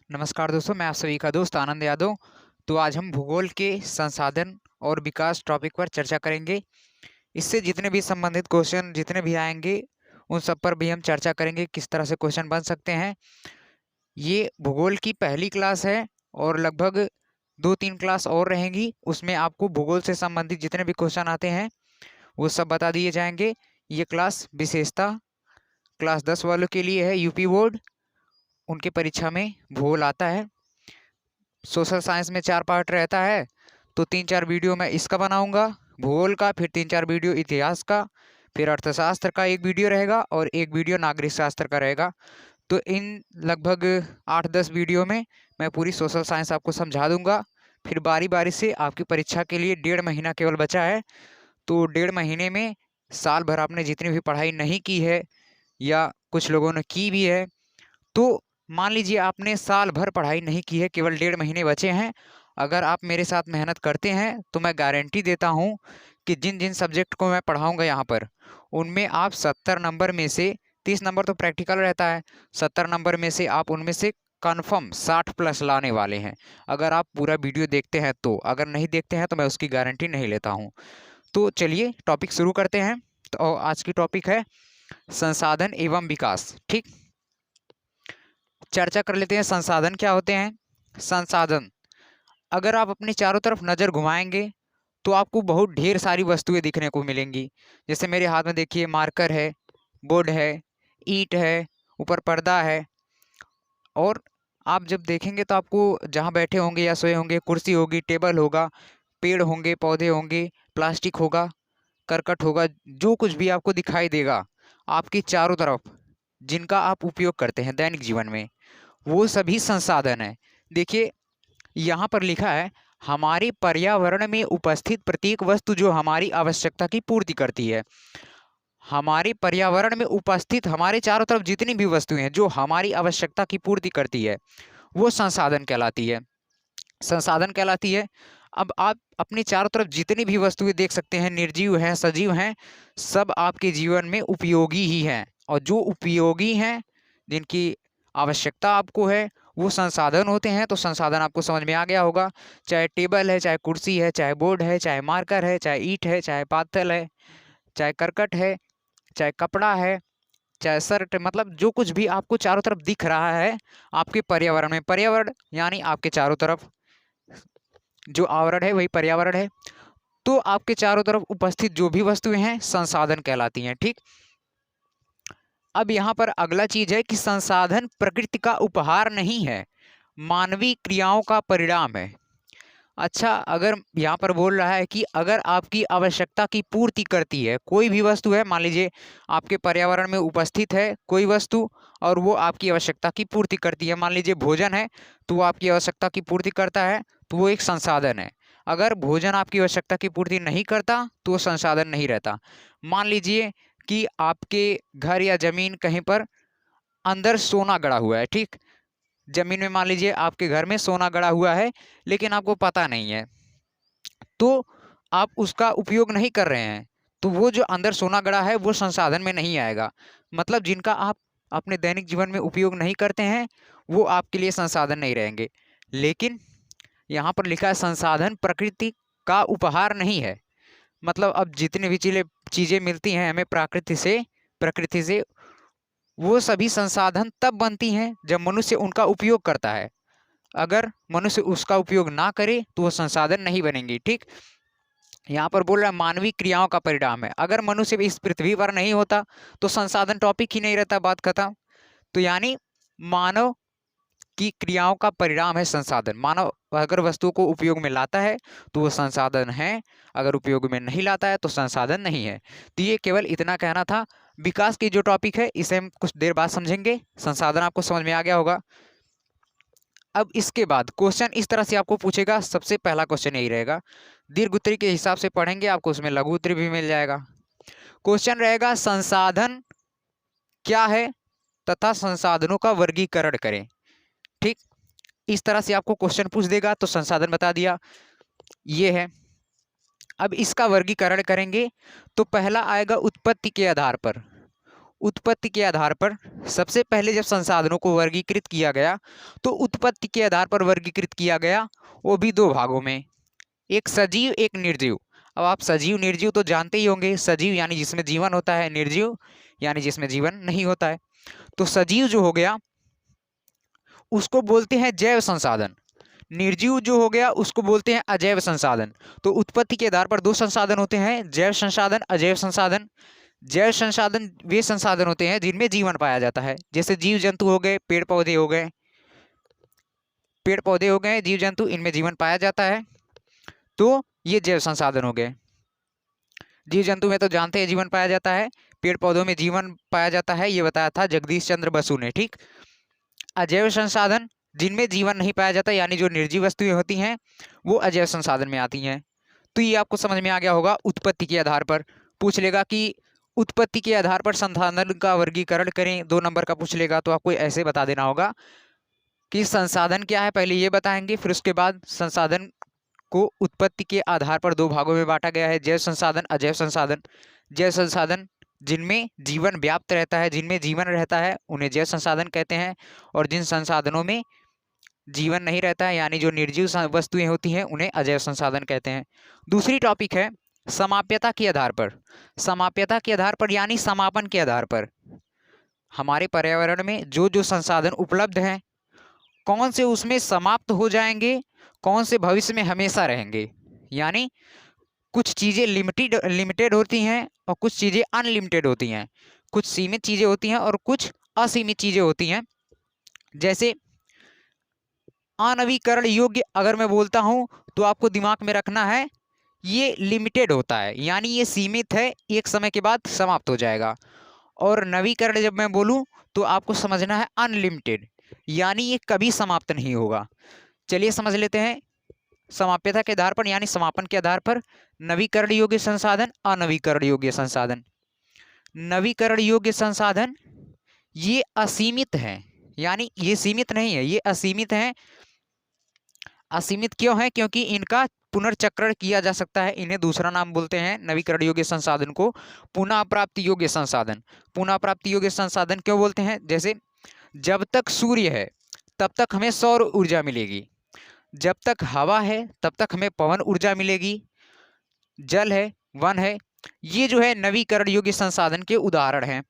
नमस्कार दोस्तों, मैं आप सभी का दोस्त आनंद यादव। तो आज हम भूगोल के संसाधन और विकास टॉपिक पर चर्चा करेंगे। इससे जितने भी संबंधित क्वेश्चन जितने भी आएंगे उन सब पर भी हम चर्चा करेंगे, किस तरह से क्वेश्चन बन सकते हैं। ये भूगोल की पहली क्लास है और लगभग 2-3 क्लास और रहेंगी। उसमें आपको भूगोल से संबंधित जितने भी क्वेश्चन आते हैं वो सब बता दिए जाएंगे। ये क्लास विशेषता क्लास 10 वालों के लिए है। यूपी बोर्ड उनके परीक्षा में भूगोल आता है। सोशल साइंस में 4 पार्ट रहता है, तो 3-4 वीडियो मैं इसका बनाऊंगा भूगोल का, फिर 3-4 वीडियो इतिहास का, फिर अर्थशास्त्र का एक वीडियो रहेगा और एक वीडियो नागरिक शास्त्र का रहेगा। तो इन लगभग 8-10 वीडियो में मैं पूरी सोशल साइंस आपको समझा दूंगा। फिर बारी बारी से आपकी परीक्षा के लिए 1.5 महीना केवल बचा है। तो 1.5 महीने में साल भर आपने जितनी भी पढ़ाई नहीं की है या कुछ लोगों ने की भी है, तो मान लीजिए आपने साल भर पढ़ाई नहीं की है, केवल 1.5 महीने बचे हैं। अगर आप मेरे साथ मेहनत करते हैं तो मैं गारंटी देता हूं कि जिन जिन सब्जेक्ट को मैं पढ़ाऊंगा यहाँ पर, उनमें आप 70 नंबर में से 30 नंबर तो प्रैक्टिकल रहता है, 70 नंबर में से आप उनमें से कन्फर्म 60 प्लस लाने वाले हैं। अगर आप पूरा वीडियो देखते हैं तो, अगर नहीं देखते हैं तो मैं उसकी गारंटी नहीं लेता हूँ। तो चलिए टॉपिक शुरू करते हैं। तो आज की टॉपिक है संसाधन एवं विकास। ठीक, चर्चा कर लेते हैं संसाधन क्या होते हैं। संसाधन, अगर आप अपने चारों तरफ नज़र घुमाएंगे तो आपको बहुत ढेर सारी वस्तुएं दिखने को मिलेंगी। जैसे मेरे हाथ में देखिए, मार्कर है, बोर्ड है, ईंट है, ऊपर पर्दा है। और आप जब देखेंगे तो आपको जहाँ बैठे होंगे या सोए होंगे, कुर्सी होगी, टेबल होगा, पेड़ होंगे, पौधे होंगे, प्लास्टिक होगा, करकट होगा, जो कुछ भी आपको दिखाई देगा आपकी चारों तरफ, जिनका आप उपयोग करते हैं दैनिक जीवन में, वो सभी संसाधन है। देखिए यहाँ पर लिखा है, हमारे पर्यावरण में उपस्थित प्रत्येक वस्तु जो हमारी आवश्यकता की पूर्ति करती है। हमारे पर्यावरण में उपस्थित हमारे चारों तरफ जितनी भी वस्तुएं हैं जो हमारी आवश्यकता की पूर्ति करती है, वो संसाधन कहलाती है। संसाधन कहलाती है। अब आप अपने चारों तरफ जितनी भी वस्तुएं देख सकते हैं, निर्जीव हैं, सजीव हैं, सब आपके जीवन में उपयोगी ही हैं। और जो उपयोगी हैं, जिनकी आवश्यकता आपको है, वो संसाधन होते हैं। तो संसाधन आपको समझ में आ गया होगा। चाहे टेबल है, चाहे कुर्सी है, चाहे बोर्ड है, चाहे मार्कर है, चाहे ईंट है, चाहे पाथल है, चाहे करकट है, चाहे कपड़ा है, चाहे शर्ट, मतलब जो कुछ भी आपको चारों तरफ दिख रहा है आपके पर्यावरण में, पर्यावरण यानी आपके चारों तरफ जो आवरण है वही पर्यावरण है। तो आपके चारों तरफ उपस्थित जो भी वस्तुएं हैं संसाधन कहलाती हैं। ठीक, अब यहाँ पर अगला चीज है कि संसाधन प्रकृति का उपहार नहीं है, मानवीय क्रियाओं का परिणाम है। अच्छा, अगर यहाँ पर बोल रहा है कि अगर आपकी आवश्यकता की पूर्ति करती है, कोई भी वस्तु है, मान लीजिए आपके पर्यावरण में उपस्थित है कोई वस्तु और वो आपकी आवश्यकता की पूर्ति करती है, मान लीजिए भोजन है तो वो आपकी आवश्यकता की पूर्ति करता है, तो वो एक संसाधन है। अगर भोजन आपकी आवश्यकता की पूर्ति नहीं करता तो वो संसाधन नहीं रहता। मान लीजिए कि आपके घर या जमीन कहीं पर अंदर सोना गड़ा हुआ है। ठीक, जमीन में मान लीजिए आपके घर में सोना गड़ा हुआ है, लेकिन आपको पता नहीं है, तो आप उसका उपयोग नहीं कर रहे हैं, तो वो जो अंदर सोना गड़ा है वो संसाधन में नहीं आएगा। मतलब जिनका आप अपने दैनिक जीवन में उपयोग नहीं करते हैं वो आपके लिए संसाधन नहीं रहेंगे। लेकिन यहाँ पर लिखा है संसाधन प्रकृति का उपहार नहीं है। मतलब अब जितने भी चीज़ें मिलती हैं हमें प्रकृति से वो सभी संसाधन तब बनती हैं जब मनुष्य उनका उपयोग करता है। अगर मनुष्य उसका उपयोग ना करे तो वो संसाधन नहीं बनेंगी। ठीक, यहाँ पर बोल रहा है मानवीय क्रियाओं का परिणाम है। अगर मनुष्य इस पृथ्वी पर नहीं होता तो संसाधन टॉपिक ही नहीं रहता, बात खत्म। तो यानी मानव की क्रियाओं का परिणाम है संसाधन। मानव अगर वस्तु को उपयोग में लाता है तो वो संसाधन है, अगर उपयोग में नहीं लाता है तो संसाधन नहीं है। तो ये केवल इतना कहना था। विकास की जो टॉपिक है इसे हम कुछ देर बाद समझेंगे। संसाधन आपको समझ में आ गया होगा। अब इसके बाद क्वेश्चन इस तरह से आपको पूछेगा। सबसे पहला क्वेश्चन यही रहेगा, दीर्घ उत्तरी के हिसाब से पढ़ेंगे आपको उसमें लघु उत्तरी भी मिल जाएगा। क्वेश्चन रहेगा संसाधन क्या है तथा संसाधनों का वर्गीकरण करें। ठीक, इस तरह से आपको क्वेश्चन पूछ देगा। तो संसाधन बता दिया ये है। अब इसका वर्गीकरण करेंगे तो पहला आएगा उत्पत्ति के आधार पर। उत्पत्ति के आधार पर सबसे पहले जब संसाधनों को वर्गीकृत किया गया तो उत्पत्ति के आधार पर वर्गीकृत किया गया, वो भी दो भागों में, एक सजीव एक निर्जीव। अब आप सजीव निर्जीव तो जानते ही होंगे, सजीव यानी जिसमें जीवन होता है, निर्जीव यानी जिसमें जीवन नहीं होता है। तो सजीव जो हो गया उसको बोलते हैं जैव संसाधन, निर्जीव जो हो गया उसको बोलते हैं अजैव संसाधन। तो उत्पत्ति के आधार पर दो संसाधन होते हैं, जैव संसाधन अजैव संसाधन। जैव संसाधन वे संसाधन होते हैं जिनमें जीवन पाया जाता है, जैसे जीव जंतु हो गए, पेड़ पौधे हो गए, पेड़ पौधे हो गए, जीव जंतु, इनमें जीवन पाया जाता है, तो ये जैव संसाधन हो गए। जीव जंतु में तो जानते हैं जीवन पाया जाता है, पेड़ पौधों में जीवन पाया जाता है, ये बताया था जगदीश चंद्र बसु ने, ठीक। अजैव संसाधन जिनमें जीवन नहीं पाया जाता यानी जो निर्जीव वस्तुएं होती हैं वो अजैव संसाधन में आती हैं। तो ये आपको समझ में आ गया होगा। उत्पत्ति के आधार पर पूछ लेगा कि उत्पत्ति के आधार पर संसाधन का वर्गीकरण करें, 2 नंबर का पूछ लेगा तो आपको ऐसे बता देना होगा कि संसाधन क्या है, पहले ये बताएंगे, फिर उसके बाद संसाधन को उत्पत्ति के आधार पर 2 भागों में बांटा गया है, जैव संसाधन अजैव संसाधन। जैव संसाधन जिनमें जीवन व्याप्त रहता है, जिनमें जीवन रहता है उन्हें जैव संसाधन कहते हैं, और जिन संसाधनों में जीवन नहीं रहता है यानी जो निर्जीव वस्तुएं होती हैं उन्हें अजैव संसाधन कहते हैं। दूसरी टॉपिक है समाप्यता के आधार पर। समाप्यता के आधार पर यानी समापन के आधार पर हमारे पर्यावरण में जो जो संसाधन उपलब्ध हैं कौन से उसमें समाप्त हो जाएंगे, कौन से भविष्य में हमेशा रहेंगे। यानी कुछ चीज़ें लिमिटेड होती हैं और कुछ चीज़ें अनलिमिटेड होती हैं, कुछ सीमित चीज़ें होती हैं और कुछ असीमित चीज़ें होती हैं। जैसे अनवीकरण योग्य अगर मैं बोलता हूँ तो आपको दिमाग में रखना है ये लिमिटेड होता है, यानी ये सीमित है, एक समय के बाद समाप्त हो जाएगा। और नवीकरण जब मैं बोलूँ तो आपको समझना है अनलिमिटेड, यानी ये कभी समाप्त नहीं होगा। चलिए समझ लेते हैं। समाप्यता के आधार पर यानी समापन के आधार पर नवीकरण योग्य संसाधन, अनवीकरण योग्य संसाधन। नवीकरण योग्य संसाधन ये असीमित है, यानी ये सीमित नहीं है, ये असीमित है। असीमित क्यों है? क्योंकि इनका पुनर्चक्रण किया जा सकता है। इन्हें दूसरा नाम बोलते हैं नवीकरण योग्य संसाधन को पुनः प्राप्ति योग्य संसाधन। पुनः प्राप्ति योग्य संसाधन क्यों बोलते हैं? जैसे जब तक सूर्य है तब तक हमें सौर ऊर्जा मिलेगी, जब तक हवा है तब तक हमें पवन ऊर्जा मिलेगी, जल है, वन है, ये जो है नवीकरण योग्य संसाधन के उदाहरण हैं।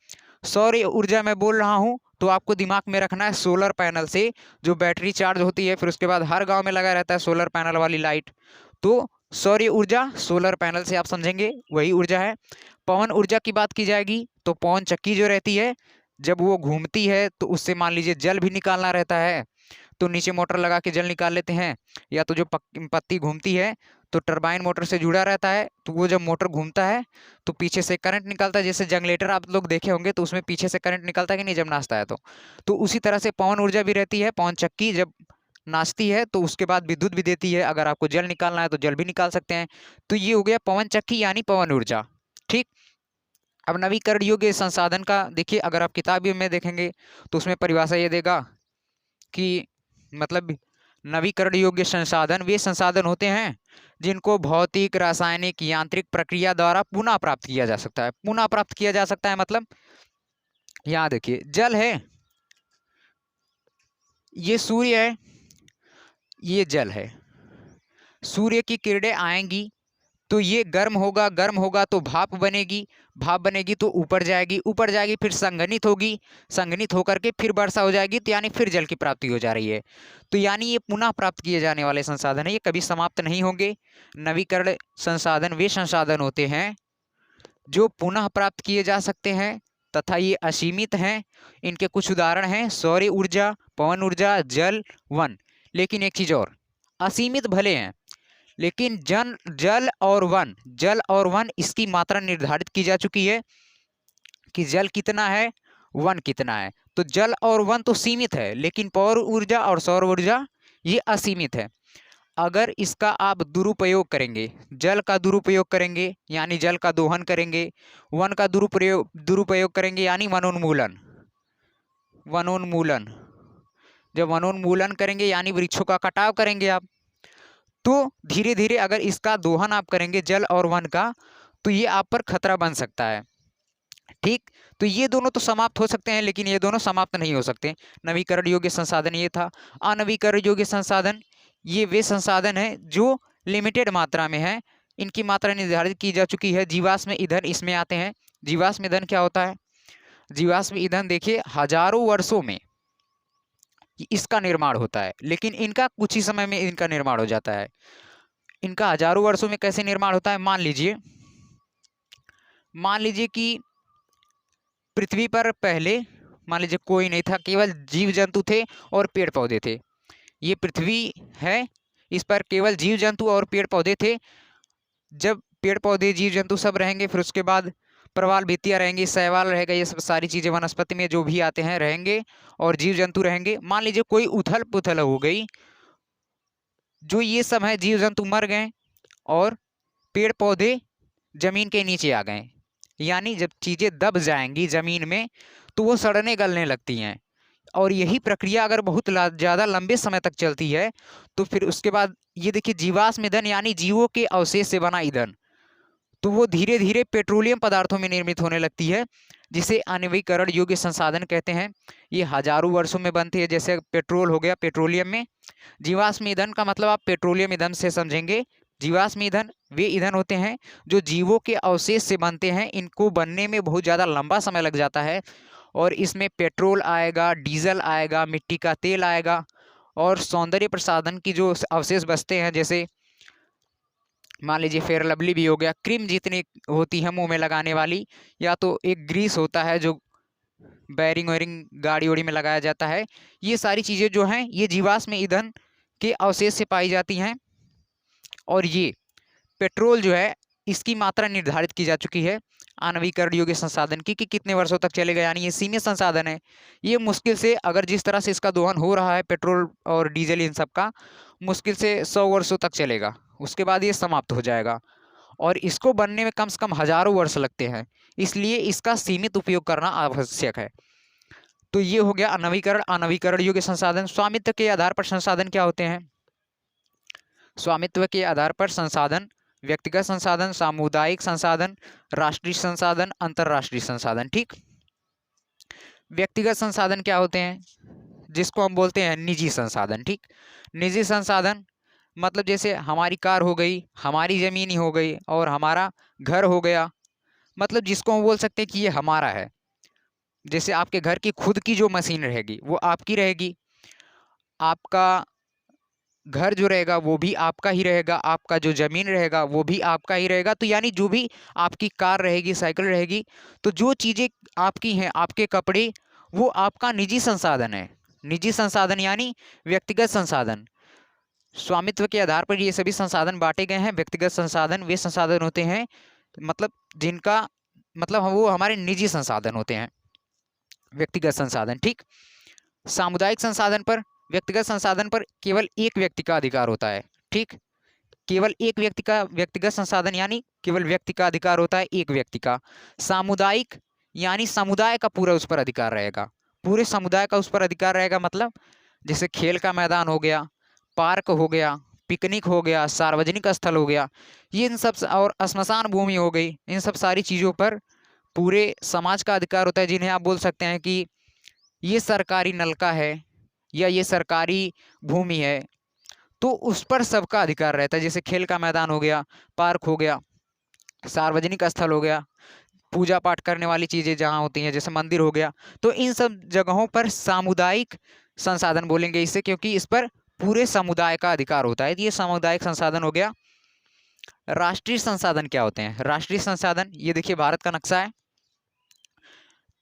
सौर ऊर्जा मैं बोल रहा हूँ तो आपको दिमाग में रखना है सोलर पैनल से जो बैटरी चार्ज होती है, फिर उसके बाद हर गांव में लगा रहता है सोलर पैनल वाली लाइट, तो सौर ऊर्जा सोलर पैनल से आप समझेंगे वही ऊर्जा है। पवन ऊर्जा की बात की जाएगी तो पवन चक्की जो रहती है जब वो घूमती है तो उससे मान लीजिए जल भी निकालना रहता है तो नीचे मोटर लगा के जल निकाल लेते हैं, या तो जो पत्ती घूमती है तो टरबाइन मोटर से जुड़ा रहता है, तो वो जब मोटर घूमता है तो पीछे से करंट निकलता है। जैसे जनरेटर आप लोग देखे होंगे तो उसमें पीछे से करंट निकलता है कि नहीं जब नाचता है, तो उसी तरह से पवन ऊर्जा भी रहती है। पवन चक्की जब नाचती है तो उसके बाद विद्युत भी देती है, अगर आपको जल निकालना है तो जल भी निकाल सकते हैं। तो ये हो गया पवन चक्की यानी पवन ऊर्जा, ठीक। अब नवीकरण योग्य संसाधन का देखिए, अगर आप किताब में देखेंगे तो उसमें परिभाषा ये देगा कि मतलब नवीकरण योग्य संसाधन वे संसाधन होते हैं जिनको भौतिक, रासायनिक, यांत्रिक प्रक्रिया द्वारा पुनः प्राप्त किया जा सकता है। पुनः प्राप्त किया जा सकता है मतलब यहाँ देखिए जल है, ये सूर्य है, ये जल है, सूर्य की किरणें आएंगी तो ये गर्म होगा, गर्म होगा तो भाप बनेगी, भाप बनेगी तो ऊपर जाएगी, ऊपर जाएगी फिर संघनित होगी, संघनित होकर के फिर वर्षा हो जाएगी, तो यानी फिर जल की प्राप्ति हो जा रही है। तो यानी ये पुनः प्राप्त किए जाने वाले संसाधन है, ये कभी समाप्त नहीं होंगे। नवीकरण संसाधन वे संसाधन होते हैं जो पुनः प्राप्त किए जा सकते हैं तथा ये असीमित हैं। इनके कुछ उदाहरण हैं सौर ऊर्जा, पवन ऊर्जा, जल, वन। लेकिन एक चीज़ और, असीमित भले हैं लेकिन जल और वन इसकी मात्रा निर्धारित की जा चुकी है कि जल कितना है, वन कितना है। तो जल और वन तो सीमित है लेकिन पवन ऊर्जा और सौर ऊर्जा ये असीमित है। अगर इसका आप दुरुपयोग करेंगे, जल का दुरुपयोग करेंगे यानी जल का दोहन करेंगे, वन का दुरुपयोग करेंगे यानी वनोन्मूलन, जब वनोन्मूलन करेंगे यानी वृक्षों का कटाव करेंगे आप, तो धीरे धीरे अगर इसका दोहन आप करेंगे जल और वन का तो ये आप पर खतरा बन सकता है, ठीक। तो ये दोनों तो समाप्त हो सकते हैं, लेकिन ये दोनों समाप्त नहीं हो सकते। नवीकरण योग्य संसाधन ये था। अनवीकरण योग्य संसाधन ये वे संसाधन है जो लिमिटेड मात्रा में है, इनकी मात्रा निर्धारित की जा चुकी है। जीवाश्म ईंधन इसमें आते हैं। जीवाश्म ईंधन क्या होता है? जीवाश्म ईंधन देखिए हजारों वर्षों में इसका निर्माण होता है, लेकिन इनका कुछ ही समय में इनका निर्माण हो जाता है। इनका हजारों वर्षों में कैसे निर्माण होता है? मान लीजिए कि पृथ्वी पर पहले मान लीजिए कोई नहीं था, केवल जीव जंतु थे और पेड़ पौधे थे। ये पृथ्वी है, इस पर केवल जीव जंतु और पेड़ पौधे थे। जब पेड़ पौधे जीव जंतु सब रहेंगे, फिर उसके बाद प्रवाल भित्तियां रहेंगी, शैवाल रहेगा, ये सब सारी चीजें वनस्पति में जो भी आते हैं रहेंगे और जीव जंतु रहेंगे। मान लीजिए कोई उथल पुथल हो गई, जो ये सब है जीव जंतु मर गए और पेड़ पौधे जमीन के नीचे आ गए। यानी जब चीजें दब जाएंगी जमीन में तो वो सड़ने गलने लगती हैं, और यही प्रक्रिया अगर बहुत ज़्यादा लंबे समय तक चलती है तो फिर उसके बाद ये देखिए जीवाश्म ईंधन यानी जीवों के अवशेष से बना ईंधन, तो वो धीरे धीरे पेट्रोलियम पदार्थों में निर्मित होने लगती है, जिसे अनवीकरण योग्य संसाधन कहते हैं। ये हजारों वर्षों में बनती है। जैसे पेट्रोल हो गया, पेट्रोलियम में। जीवाश्म ईंधन का मतलब आप पेट्रोलियम ईंधन से समझेंगे। जीवाश्म ईंधन वे ईंधन होते हैं जो जीवों के अवशेष से बनते हैं। इनको बनने में बहुत ज़्यादा लंबा समय लग जाता है, और इसमें पेट्रोल आएगा, डीजल आएगा, मिट्टी का तेल आएगा, और सौंदर्य प्रसाधन की जो अवशेष बचते हैं, जैसे मान लीजिए फेयर लवली भी हो गया, क्रीम जितनी होती है मुंह में लगाने वाली, या तो एक ग्रीस होता है जो बैरिंग वैरिंग गाड़ी वाड़ी में लगाया जाता है। ये सारी चीज़ें जो हैं ये जीवाश्म ईंधन के अवशेष से पाई जाती हैं। और ये पेट्रोल जो है इसकी मात्रा निर्धारित की जा चुकी है आणविकरण योग्य संसाधन की, कि कितने वर्षों तक चलेगा। यानी ये सीमित संसाधन है। ये मुश्किल से, अगर जिस तरह से इसका दोहन हो रहा है पेट्रोल और डीजल इन सब का, मुश्किल से 100 वर्षों तक चलेगा, उसके बाद ये समाप्त हो जाएगा। और इसको बनने में कम से कम हजारों वर्ष लगते हैं, इसलिए इसका सीमित उपयोग करना आवश्यक है। तो ये हो गया अनवीकरण अनवीकरण योग्य संसाधन। स्वामित्व के आधार पर संसाधन क्या होते हैं? स्वामित्व के आधार पर संसाधन व्यक्तिगत संसाधन, सामुदायिक संसाधन, राष्ट्रीय संसाधन, अंतरराष्ट्रीय संसाधन। ठीक। व्यक्तिगत संसाधन क्या होते हैं? जिसको हम बोलते हैं निजी संसाधन। ठीक। निजी संसाधन मतलब जैसे हमारी कार हो गई, हमारी जमीन ही हो गई, और हमारा घर हो गया, मतलब जिसको हम बोल सकते हैं कि ये हमारा है। जैसे आपके घर की खुद की जो मशीन रहेगी वो आपकी रहेगी, आपका घर जो रहेगा वो भी आपका ही रहेगा, आपका जो ज़मीन रहेगा वो भी आपका ही रहेगा। तो यानी जो भी आपकी कार रहेगी, साइकिल रहेगी, तो जो चीज़ें आपकी हैं, आपके कपड़े, वो आपका निजी संसाधन है। निजी संसाधन यानी व्यक्तिगत संसाधन। स्वामित्व के आधार पर ये सभी संसाधन बांटे गए हैं। व्यक्तिगत संसाधन वे संसाधन होते हैं मतलब जिनका मतलब वो हमारे निजी संसाधन होते हैं, व्यक्तिगत संसाधन। ठीक। सामुदायिक संसाधन पर, व्यक्तिगत संसाधन पर केवल एक व्यक्ति का अधिकार होता है। ठीक। केवल एक व्यक्ति का व्यक्तिगत संसाधन यानी केवल व्यक्ति का अधिकार होता है, एक व्यक्ति का। सामुदायिक यानी समुदाय का पूरा उस पर अधिकार रहेगा, पूरे समुदाय का उस पर अधिकार रहेगा। मतलब जैसे खेल का मैदान हो गया, पार्क हो गया, पिकनिक हो गया, सार्वजनिक स्थल हो गया, ये इन सब, और श्मशान भूमि हो गई, इन सब सारी चीज़ों पर पूरे समाज का अधिकार होता है, जिन्हें आप बोल सकते हैं कि ये सरकारी नलका है या ये सरकारी भूमि है, तो उस पर सबका अधिकार रहता है। जैसे खेल का मैदान हो गया, पार्क हो गया, सार्वजनिक स्थल हो गया, पूजा पाठ करने वाली चीज़ें जहाँ होती हैं, जैसे मंदिर हो गया, तो इन सब जगहों पर सामुदायिक संसाधन बोलेंगे इसे, क्योंकि इस पर पूरे समुदाय का अधिकार होता है। ये सामुदायिक संसाधन हो गया। राष्ट्रीय संसाधन क्या होते हैं? राष्ट्रीय संसाधन, ये देखिए भारत का नक्शा है,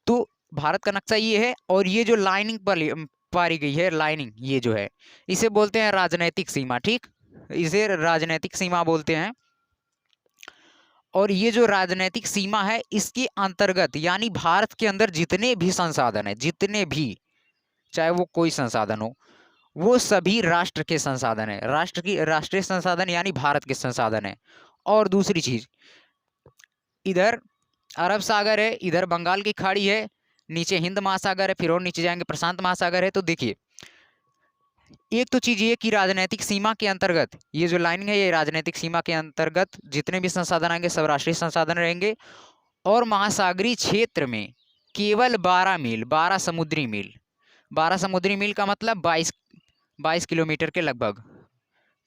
तो भारत का नक्शा ये है, और ये जो लाइनिंग पर पारी गई है, लाइनिंग ये जो है, इसे बोलते हैं राजनैतिक सीमा। ठीक। इसे राजनैतिक सीमा बोलते हैं। और ये जो राजनैतिक सीमा है, इसके अंतर्गत यानी भारत के अंदर जितने भी संसाधन है, जितने भी, चाहे वो कोई संसाधन हो, वो सभी राष्ट्र के संसाधन है। राष्ट्र की राष्ट्रीय संसाधन यानी भारत के संसाधन है। और दूसरी चीज, इधर अरब सागर है, इधर बंगाल की खाड़ी है, नीचे हिंद महासागर है, फिर और नीचे जाएंगे प्रशांत महासागर है। तो देखिए, एक तो चीज ये कि राजनीतिक सीमा के अंतर्गत ये जो लाइनिंग है, ये राजनीतिक सीमा के अंतर्गत जितने भी संसाधन आएंगे सब राष्ट्रीय संसाधन रहेंगे। और महासागरीय क्षेत्र में केवल 12 मील, 12 समुद्री मील, 12 समुद्री मील का मतलब 22 किलोमीटर के लगभग।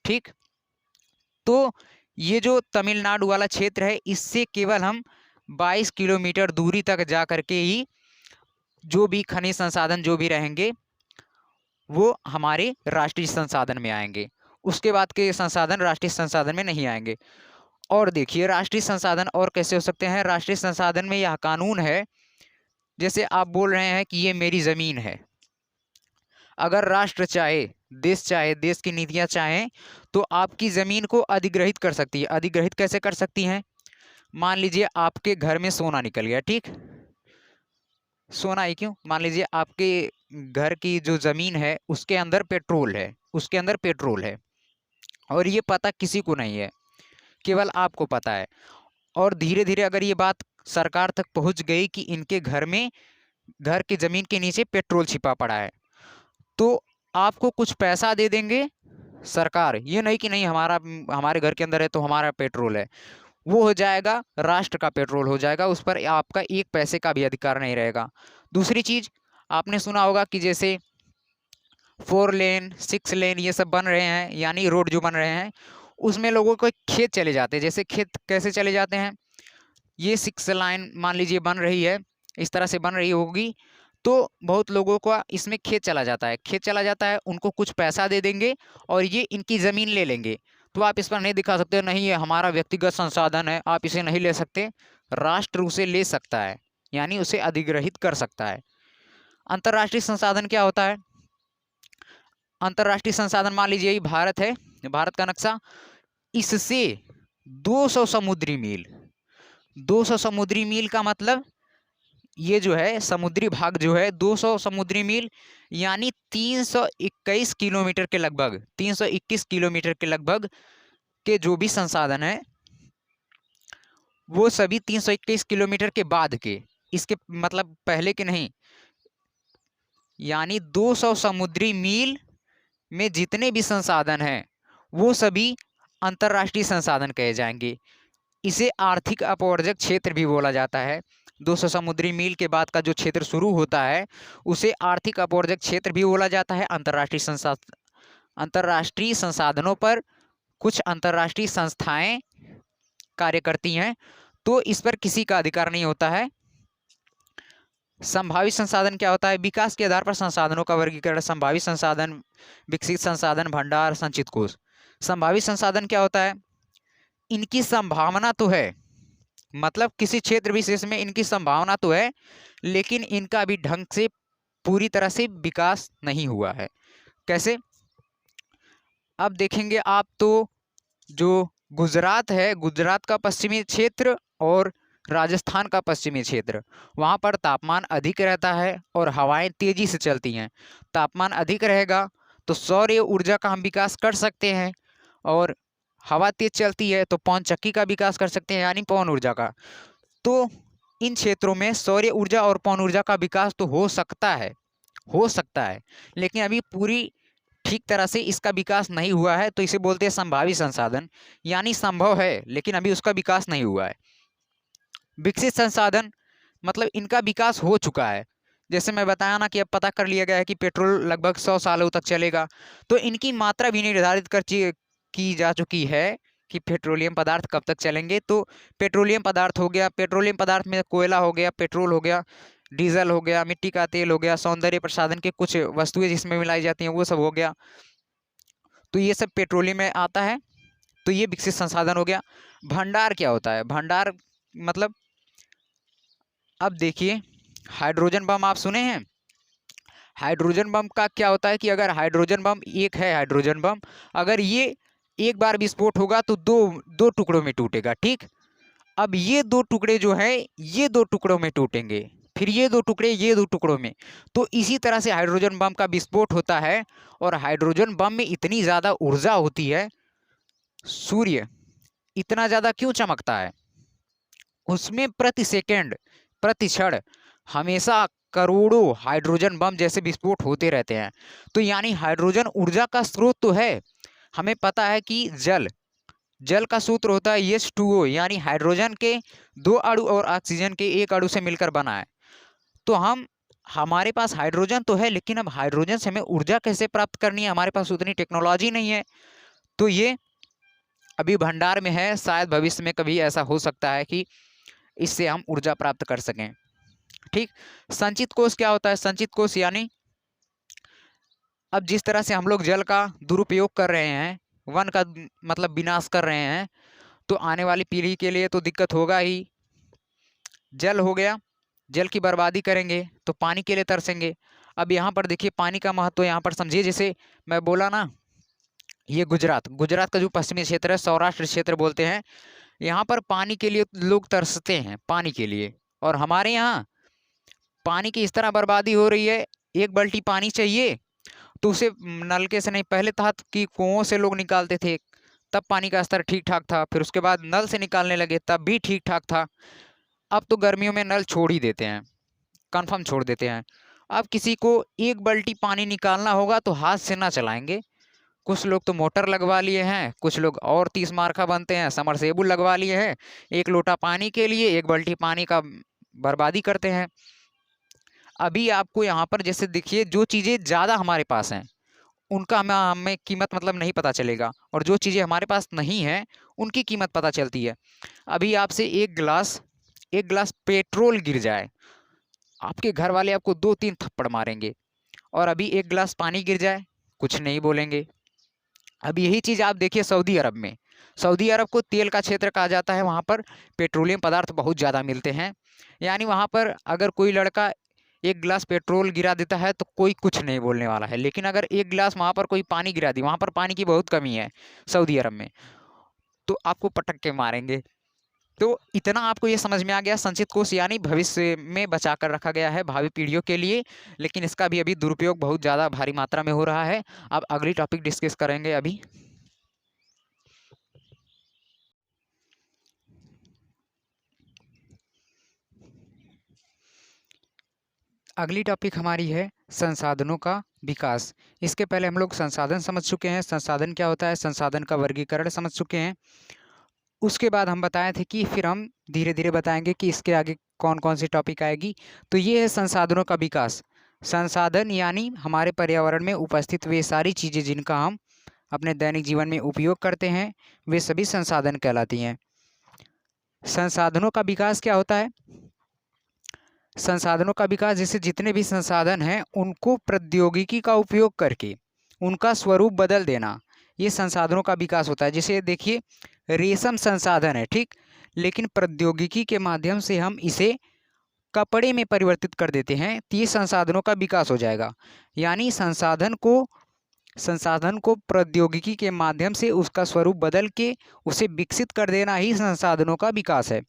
ठीक, तो ये जो तमिलनाडु वाला क्षेत्र है, इससे केवल हम 22 किलोमीटर दूरी तक जा करके ही जो भी खनिज संसाधन जो भी रहेंगे वो हमारे राष्ट्रीय संसाधन में आएंगे। उसके बाद के संसाधन राष्ट्रीय संसाधन में नहीं आएंगे। और देखिए राष्ट्रीय संसाधन और कैसे हो सकते हैं। राष्ट्रीय संसाधन में यह कानून है, जैसे आप बोल रहे हैं कि ये मेरी ज़मीन है, अगर राष्ट्र चाहे, देश की नीतियां चाहें तो आपकी ज़मीन को अधिग्रहित कर सकती है। अधिग्रहित कैसे कर सकती हैं? मान लीजिए आपके घर में सोना निकल गया, ठीक, सोना ही क्यों, मान लीजिए आपके घर की जो ज़मीन है उसके अंदर पेट्रोल है, उसके अंदर पेट्रोल है और ये पता किसी को नहीं है, केवल आपको पता है। और धीरे धीरे अगर ये बात सरकार तक पहुंच गई कि इनके घर में, घर की ज़मीन के नीचे पेट्रोल छिपा पड़ा है, तो आपको कुछ पैसा दे देंगे सरकार। ये नहीं कि नहीं हमारा, हमारे घर के अंदर है तो हमारा पेट्रोल है, वो हो जाएगा राष्ट्र का पेट्रोल हो जाएगा, उस पर आपका एक पैसे का भी अधिकार नहीं रहेगा। दूसरी चीज़ आपने सुना होगा कि जैसे 4 लेन 6 लेन ये सब बन रहे हैं, यानी रोड जो बन रहे हैं उसमें लोगों को खेत चले जाते हैं। जैसे खेत कैसे चले जाते हैं, ये 6 लाइन मान लीजिए बन रही है, इस तरह से बन रही होगी, तो बहुत लोगों का इसमें खेत चला जाता है, खेत चला जाता है, उनको कुछ पैसा दे देंगे और ये इनकी ज़मीन ले लेंगे। तो आप इस पर नहीं दिखा सकते नहीं ये हमारा व्यक्तिगत संसाधन है, आप इसे नहीं ले सकते, राष्ट्र उसे ले सकता है, यानी उसे अधिग्रहित कर सकता है। अंतर्राष्ट्रीय संसाधन क्या होता है? अंतर्राष्ट्रीय संसाधन मान लीजिए ये भारत है, भारत का नक्शा, इससे 200 समुद्री मील, 200 समुद्री मील का मतलब ये जो है समुद्री भाग जो है 200 समुद्री मील यानी 321 किलोमीटर के लगभग, 321 किलोमीटर के लगभग के जो भी संसाधन है वो सभी 321 किलोमीटर के बाद के, इसके मतलब पहले के नहीं, यानी 200 समुद्री मील में जितने भी संसाधन हैं वो सभी अंतर्राष्ट्रीय संसाधन कहे जाएंगे। इसे आर्थिक अपवर्जक क्षेत्र भी बोला जाता है। 200 समुद्री मील के बाद का जो क्षेत्र शुरू होता है उसे आर्थिक अपवर्जक क्षेत्र भी बोला जाता है। अंतर्राष्ट्रीय संसाधनों पर कुछ अंतर्राष्ट्रीय संस्थाएं कार्य करती हैं, तो इस पर किसी का अधिकार नहीं होता है। संभावित संसाधन क्या होता है? विकास के आधार पर संसाधनों का वर्गीकरण। संभावित संसाधन, विकसित संसाधन, भंडार, संचित कोष। संभावित संसाधन क्या होता है? इनकी संभावना तो है, मतलब किसी क्षेत्र विशेष में इनकी संभावना तो है, लेकिन इनका अभी ढंग से पूरी तरह से विकास नहीं हुआ है। कैसे? अब देखेंगे आप तो जो गुजरात है, गुजरात का पश्चिमी क्षेत्र और राजस्थान का पश्चिमी क्षेत्र, वहाँ पर तापमान अधिक रहता है और हवाएं तेजी से चलती हैं। तापमान अधिक रहेगा तो सौर ऊर्जा का हम विकास कर सकते हैं, और हवा तेज चलती है तो पवन चक्की का विकास कर सकते हैं, यानी पवन ऊर्जा का। तो इन क्षेत्रों में सौर ऊर्जा और पवन ऊर्जा का विकास तो हो सकता है, हो सकता है, लेकिन अभी पूरी ठीक तरह से इसका विकास नहीं हुआ है, तो इसे बोलते हैं संभावित संसाधन, यानी संभव है लेकिन अभी उसका विकास नहीं हुआ है। विकसित संसाधन मतलब इनका विकास हो चुका है। जैसे मैं बताया ना कि अब पता कर लिया गया है कि पेट्रोल लगभग 100 सालों तक चलेगा, तो इनकी मात्रा भी निर्धारित की जा चुकी है कि पेट्रोलियम पदार्थ कब तक चलेंगे। तो पेट्रोलियम पदार्थ हो गया, पेट्रोलियम पदार्थ में कोयला हो गया, पेट्रोल हो गया, डीजल हो गया, मिट्टी का तेल हो गया, सौंदर्य प्रसाधन के कुछ वस्तुएं जिसमें मिलाई जाती हैं वो सब हो गया, तो ये सब पेट्रोलियम में आता है। तो ये विकसित संसाधन हो गया। भंडार क्या होता है? भंडार मतलब अब देखिए हाइड्रोजन बम आप सुने हैं? हाइड्रोजन बम का क्या होता है कि अगर हाइड्रोजन बम एक है, हाइड्रोजन बम अगर ये एक बार विस्फोट होगा तो दो टुकड़ों में टूटेगा, ठीक। अब ये दो टुकड़े जो है ये दो टुकड़ों में टूटेंगे, फिर ये दो टुकड़े ये दो टुकड़ों में। तो इसी तरह से हाइड्रोजन बम का विस्फोट होता है, और हाइड्रोजन बम में इतनी ज़्यादा ऊर्जा होती है, सूर्य इतना ज़्यादा क्यों चमकता है? उसमें प्रति सेकेंड, प्रति क्षण हमेशा करोड़ों हाइड्रोजन बम जैसे विस्फोट होते रहते हैं। तो यानी हाइड्रोजन ऊर्जा का स्रोत तो है। हमें पता है कि जल जल का सूत्र होता है H2O, यानी हाइड्रोजन के 2 अणु और ऑक्सीजन के 1 अणु से मिलकर बना है। तो हमारे पास हाइड्रोजन तो है, लेकिन अब हाइड्रोजन से हमें ऊर्जा कैसे प्राप्त करनी है, हमारे पास उतनी टेक्नोलॉजी नहीं है। तो ये अभी भंडार में है, शायद भविष्य में कभी ऐसा हो सकता है कि इससे हम ऊर्जा प्राप्त कर सकें। ठीक। संचित कोष क्या होता है? संचित कोष यानी अब जिस तरह से हम लोग जल का दुरुपयोग कर रहे हैं, वन का मतलब विनाश कर रहे हैं, तो आने वाली पीढ़ी के लिए तो दिक्कत होगा ही। जल हो गया, जल की बर्बादी करेंगे तो पानी के लिए तरसेंगे। अब यहाँ पर देखिए पानी का महत्व यहाँ पर समझिए। जैसे मैं बोला ना, ये गुजरात का जो पश्चिमी क्षेत्र है, सौराष्ट्र क्षेत्र बोलते हैं, यहाँ पर पानी के लिए लोग तरसते हैं, पानी के लिए। और हमारे यहाँ पानी की इस तरह बर्बादी हो रही है, एक बाल्टी पानी चाहिए तो उसे नलके से नहीं, पहले था कि कुओं से लोग निकालते थे, तब पानी का स्तर ठीक ठाक था। फिर उसके बाद नल से निकालने लगे, तब भी ठीक ठाक था। अब तो गर्मियों में नल छोड़ ही देते हैं, कन्फर्म छोड़ देते हैं। अब किसी को एक बाल्टी पानी निकालना होगा तो हाथ से ना चलाएंगे। कुछ लोग तो मोटर लगवा लिए हैं, कुछ लोग और 30 मार्का बनते हैं, समरसेबुल लगवा लिए हैं, एक लोटा पानी के लिए एक बाल्टी पानी का बर्बादी करते हैं। अभी आपको यहाँ पर जैसे देखिए, जो चीज़ें ज़्यादा हमारे पास हैं उनका हमें कीमत मतलब नहीं पता चलेगा, और जो चीज़ें हमारे पास नहीं है उनकी कीमत पता चलती है। अभी आपसे एक गिलास पेट्रोल गिर जाए, आपके घर वाले आपको 2-3 थप्पड़ मारेंगे, और अभी एक गिलास पानी गिर जाए, कुछ नहीं बोलेंगे। अब यही चीज़ आप देखिए सऊदी अरब में। सऊदी अरब को तेल का क्षेत्र कहा जाता है, वहाँ पर पेट्रोलियम पदार्थ बहुत ज़्यादा मिलते हैं। यानी वहाँ पर अगर कोई लड़का एक गिलास पेट्रोल गिरा देता है तो कोई कुछ नहीं बोलने वाला है, लेकिन अगर एक गिलास वहाँ पर कोई पानी गिरा दी, वहाँ पर पानी की बहुत कमी है सऊदी अरब में, तो आपको पटक के मारेंगे। तो इतना आपको ये समझ में आ गया, संचित कोष यानी भविष्य में बचा कर रखा गया है भावी पीढ़ियों के लिए, लेकिन इसका भी अभी दुरुपयोग बहुत ज़्यादा भारी मात्रा में हो रहा है। अब अगली टॉपिक डिस्कस करेंगे। अगली टॉपिक हमारी है संसाधनों का विकास। इसके पहले हम लोग संसाधन समझ चुके हैं, संसाधन क्या होता है, संसाधन का वर्गीकरण समझ चुके हैं। उसके बाद हम बताए थे कि फिर हम धीरे धीरे बताएंगे कि इसके आगे कौन कौन सी टॉपिक आएगी। तो ये है संसाधनों का विकास। संसाधन यानी हमारे पर्यावरण में उपस्थित वे सारी चीज़ें जिनका हम अपने दैनिक जीवन में उपयोग करते हैं, वे सभी संसाधन कहलाती हैं। संसाधनों का विकास क्या होता है? संसाधनों का विकास जैसे जितने भी संसाधन हैं उनको प्रौद्योगिकी का उपयोग करके उनका स्वरूप बदल देना, ये संसाधनों का विकास होता है। जैसे देखिए, रेशम संसाधन है, ठीक, लेकिन प्रौद्योगिकी के माध्यम से हम इसे कपड़े में परिवर्तित कर देते हैं, तो ये संसाधनों का विकास हो जाएगा। यानी संसाधन को प्रौद्योगिकी के माध्यम से उसका स्वरूप बदल के उसे विकसित कर देना ही संसाधनों का विकास है।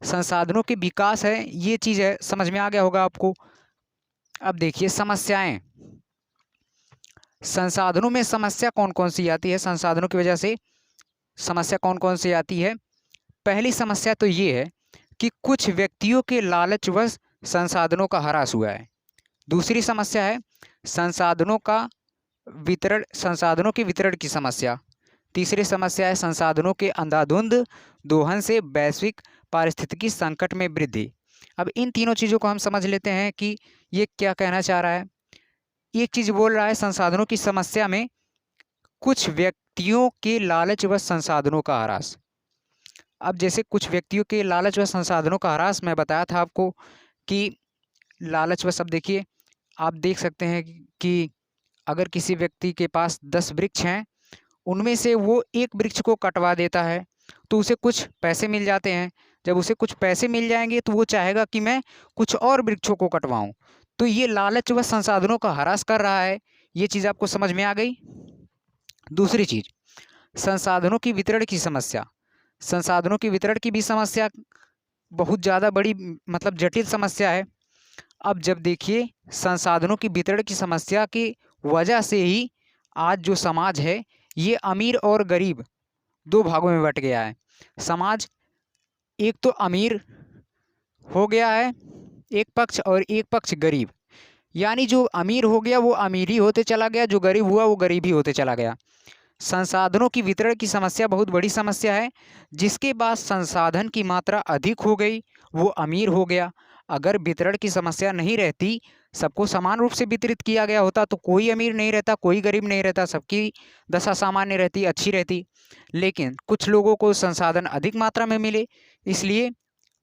संसाधनों के विकास है, ये चीज़ है, समझ में आ गया होगा आपको। अब देखिए समस्याएं, संसाधनों में समस्या कौन कौन सी आती है, संसाधनों की वजह से समस्या कौन कौन सी आती है। पहली समस्या तो ये है कि कुछ व्यक्तियों के लालचवश संसाधनों का ह्रास हुआ है। दूसरी समस्या है संसाधनों के वितरण की समस्या। तीसरी समस्या है संसाधनों के अंधाधुंध दोहन से वैश्विक पारिस्थितिकी संकट में वृद्धि। अब इन तीनों चीज़ों को हम समझ लेते हैं कि ये क्या कहना चाह रहा है। एक चीज़ बोल रहा है संसाधनों की समस्या में कुछ व्यक्तियों के लालच व संसाधनों का ह्रास। अब जैसे कुछ व्यक्तियों के लालच व संसाधनों का ह्रास मैं बताया था आपको कि लालच व, सब देखिए आप देख सकते हैं कि अगर किसी व्यक्ति के पास 10 वृक्ष हैं, उनमें से वो एक वृक्ष को कटवा देता है तो उसे कुछ पैसे मिल जाते हैं। जब उसे कुछ पैसे मिल जाएंगे तो वो चाहेगा कि मैं कुछ और वृक्षों को कटवाऊं। तो ये लालच व संसाधनों का ह्रास कर रहा है। ये चीज़ आपको समझ में आ गई। दूसरी चीज़, संसाधनों की वितरण की समस्या। संसाधनों की वितरण की भी समस्या बहुत ज़्यादा बड़ी मतलब जटिल समस्या है। अब जब देखिए संसाधनों की वितरण की समस्या की वजह से ही आज जो समाज है ये अमीर और गरीब दो भागों में बट गया है। समाज एक तो अमीर हो गया है एक पक्ष, और एक पक्ष गरीब। यानी जो अमीर हो गया वो अमीर ही होते चला गया, जो गरीब हुआ वो गरीब ही होते चला गया। संसाधनों की वितरण की समस्या बहुत बड़ी समस्या है। जिसके पास संसाधन की मात्रा अधिक हो गई वो अमीर हो गया। अगर वितरण की समस्या नहीं रहती, सबको समान रूप से वितरित किया गया होता, तो कोई अमीर नहीं रहता, कोई गरीब नहीं रहता, सबकी दशा सामान्य रहती, अच्छी रहती। लेकिन कुछ लोगों को संसाधन अधिक मात्रा में मिले, इसलिए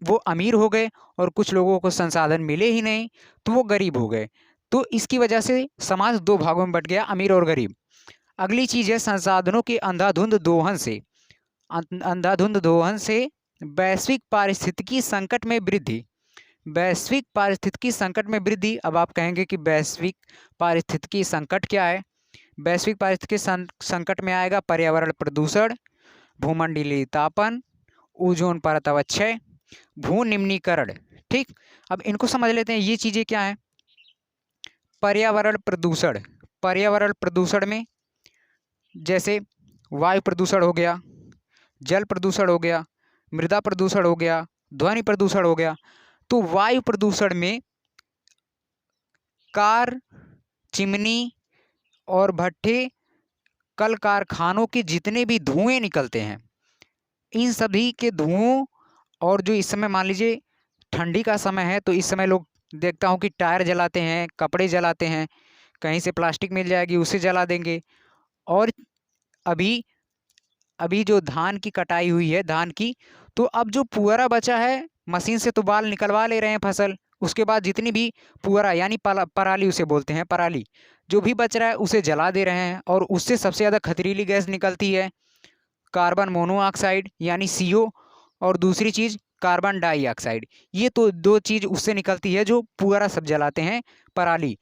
वो अमीर हो गए, और कुछ लोगों को संसाधन मिले ही नहीं तो वो गरीब हो गए। तो इसकी वजह से समाज दो भागों में बट गया, अमीर और गरीब। अगली चीज है संसाधनों के अंधाधुंध दोहन से। अंधाधुंध दोहन से वैश्विक पारिस्थितिकी संकट में वृद्धि। वैश्विक पारिस्थितिकी संकट में वृद्धि। अब आप कहेंगे कि वैश्विक पारिस्थितिकी संकट क्या है? वैश्विक पारिस्थितिकी संकट में आएगा पर्यावरण प्रदूषण, भूमंडलीय तापन, ओजोन परत अवक्षय, भू निम्नीकरण। ठीक, अब इनको समझ लेते हैं। ये चीजें क्या है? पर्यावरण प्रदूषण। पर्यावरण प्रदूषण में जैसे वायु प्रदूषण हो गया, जल प्रदूषण हो गया, मृदा प्रदूषण हो गया, ध्वनि प्रदूषण हो गया। तो वायु प्रदूषण में कार, चिमनी और भट्ठे, कल कारखानों के जितने भी धुएं निकलते हैं, इन सभी के धुओं, और जो इस समय मान लीजिए ठंडी का समय है तो इस समय लोग देखता हूँ कि टायर जलाते हैं, कपड़े जलाते हैं, कहीं से प्लास्टिक मिल जाएगी उसे जला देंगे। और अभी अभी जो धान की कटाई हुई है, धान की, तो अब जो पुअरा बचा है, मशीन से तो बाल निकलवा ले रहे हैं फसल, उसके बाद जितनी भी पुअरा यानी पराली उसे बोलते हैं, पराली जो भी बच रहा है उसे जला दे रहे हैं। और उससे सबसे ज़्यादा खतरीली गैस निकलती है कार्बन मोनोऑक्साइड यानी CO, और दूसरी चीज़ कार्बन डाइऑक्साइड। ये तो दो चीज़ उससे निकलती है जो पुअरा सब जलाते हैं, पराली।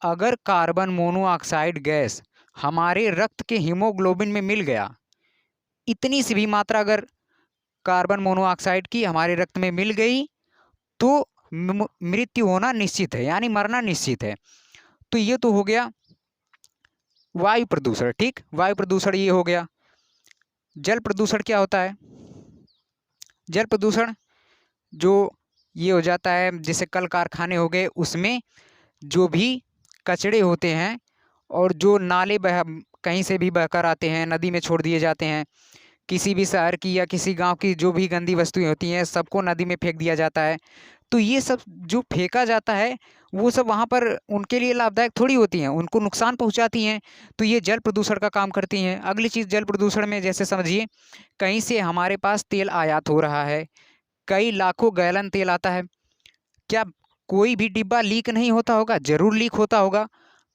अगर कार्बन मोनोऑक्साइड गैस हमारे रक्त के हीमोग्लोबिन में मिल गया, इतनी सी भी मात्रा अगर कार्बन मोनोऑक्साइड की हमारे रक्त में मिल गई तो मृत्यु होना निश्चित है, यानी मरना निश्चित है। तो ये तो हो गया वायु प्रदूषण। ठीक, वायु प्रदूषण ये हो गया। जल प्रदूषण क्या होता है? जल प्रदूषण जो ये हो जाता है, जैसे कल कारखाने हो गए, उसमें जो भी कचड़े होते हैं और जो नाले कहीं से भी बहकर आते हैं, नदी में छोड़ दिए जाते हैं, किसी भी शहर की या किसी गांव की जो भी गंदी वस्तुएं होती हैं सबको नदी में फेंक दिया जाता है। तो ये सब जो फेंका जाता है वो सब वहाँ पर उनके लिए लाभदायक थोड़ी होती हैं, उनको नुकसान पहुँचाती हैं। तो ये जल प्रदूषण का काम करती हैं। अगली चीज़ जल प्रदूषण में जैसे समझिए, कहीं से हमारे पास तेल आयात हो रहा है, कई लाखों गैलन तेल आता है, क्या कोई भी डिब्बा लीक नहीं होता होगा? जरूर लीक होता होगा।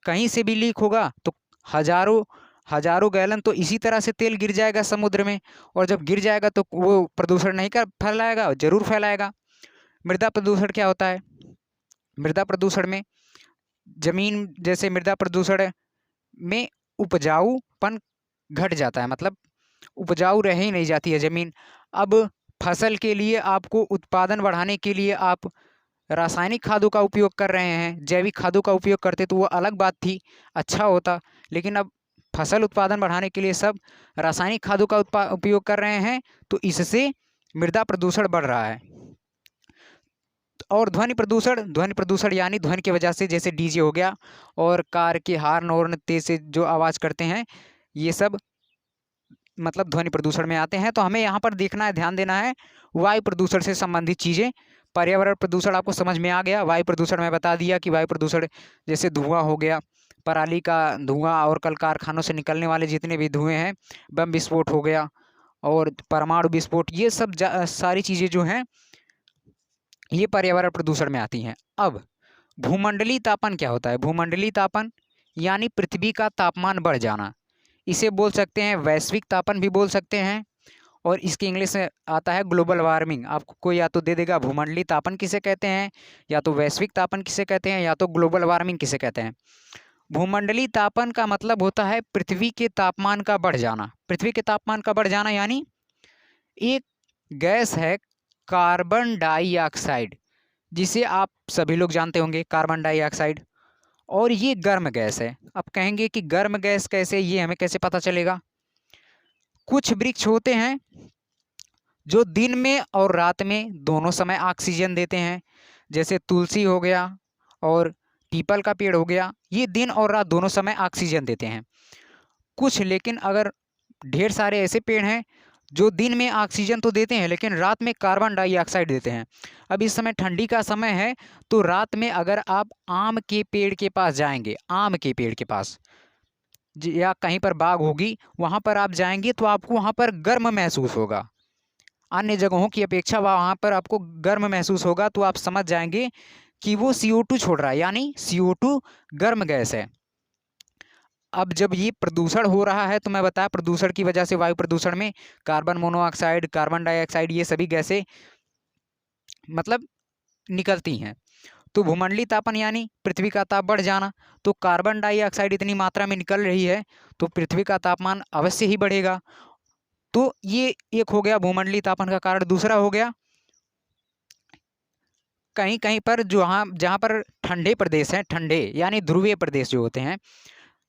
कहीं से भी लीक होगा तो हजारों हजारों गैलन तो इसी तरह से तेल गिर जाएगा समुद्र में, और जब गिर जाएगा तो वो प्रदूषण नहीं कर फैलाएगा? जरूर फैलाएगा। मृदा प्रदूषण क्या होता है? मृदा प्रदूषण में जमीन, जैसे मृदा प्रदूषण में उपजाऊपन घट जाता है, मतलब उपजाऊ रह ही नहीं जाती है ज़मीन। अब फसल के लिए आपको उत्पादन बढ़ाने के लिए आप रासायनिक खादों का उपयोग कर रहे हैं, जैविक खादों का उपयोग करते तो वो अलग बात थी, अच्छा होता। लेकिन अब फसल उत्पादन बढ़ाने के लिए सब रासायनिक खादों का उपयोग कर रहे हैं, तो इससे मृदा प्रदूषण बढ़ रहा है। और ध्वनि प्रदूषण, ध्वनि प्रदूषण यानी ध्वनि की वजह से, जैसे डीजे हो गया और कार के हार्न हॉर्न तेज से जो आवाज़ करते हैं, ये सब मतलब ध्वनि प्रदूषण में आते हैं। तो हमें यहाँ पर देखना है, ध्यान देना है वायु प्रदूषण से संबंधित चीज़ें। पर्यावरण प्रदूषण आपको समझ में आ गया। वायु प्रदूषण मैं बता दिया कि वायु प्रदूषण जैसे धुआं हो गया, पराली का धुआं और कल कारखानों से निकलने वाले जितने भी धुएँ हैं, बम विस्फोट हो गया और परमाणु विस्फोट, ये सब सारी चीज़ें जो हैं ये पर्यावरण प्रदूषण में आती हैं। अब भूमंडलीय तापन क्या होता है? भूमंडलीय तापन यानी पृथ्वी का तापमान बढ़ जाना। इसे बोल सकते हैं वैश्विक तापन भी बोल सकते हैं, और इसके इंग्लिश में आता है ग्लोबल वार्मिंग। आपको कोई या तो दे देगा भूमंडलीय तापन किसे कहते हैं, या तो वैश्विक तापन किसे कहते हैं, या तो ग्लोबल वार्मिंग किसे कहते हैं। भूमंडलीय तापन का मतलब होता है पृथ्वी के तापमान का बढ़ जाना। पृथ्वी के तापमान का बढ़ जाना यानी एक गैस है कार्बन डाइऑक्साइड, जिसे आप सभी लोग जानते होंगे, कार्बन डाइऑक्साइड, और ये गर्म गैस है। अब कहेंगे कि गर्म गैस कैसे, ये हमें कैसे पता चलेगा? कुछ वृक्ष होते हैं जो दिन में और रात में दोनों समय ऑक्सीजन देते हैं, जैसे तुलसी हो गया और पीपल का पेड़ हो गया, ये दिन और रात दोनों समय ऑक्सीजन देते हैं। कुछ लेकिन अगर ढेर सारे ऐसे पेड़ हैं जो दिन में ऑक्सीजन तो देते हैं लेकिन रात में कार्बन डाइऑक्साइड देते हैं। अब इस समय ठंडी का समय है, तो रात में अगर आप आम के पेड़ के पास जाएंगे, आम के पेड़ के पास या कहीं पर बाग होगी वहाँ पर आप जाएंगे तो आपको वहाँ पर गर्म महसूस होगा। अन्य जगहों की अपेक्षा वहाँ पर आपको गर्म महसूस होगा, तो आप समझ जाएंगे कि वो CO2 छोड़ रहा है, यानी CO2 गर्म गैस है। अब जब ये प्रदूषण हो रहा है तो मैं बताया प्रदूषण की वजह से वायु प्रदूषण में कार्बन मोनोऑक्साइड, कार्बन डाइऑक्साइड, ये सभी गैसें मतलब निकलती हैं। तो भूमंडलीय तापन यानी पृथ्वी का ताप बढ़ जाना। तो कार्बन डाइऑक्साइड इतनी मात्रा में निकल रही है तो पृथ्वी का तापमान अवश्य ही बढ़ेगा। तो ये एक हो गया भूमंडलीय तापन का कारण। दूसरा हो गया कहीं कहीं पर जहाँ पर ठंडे प्रदेश हैं, ठंडे यानी ध्रुवीय प्रदेश जो होते हैं,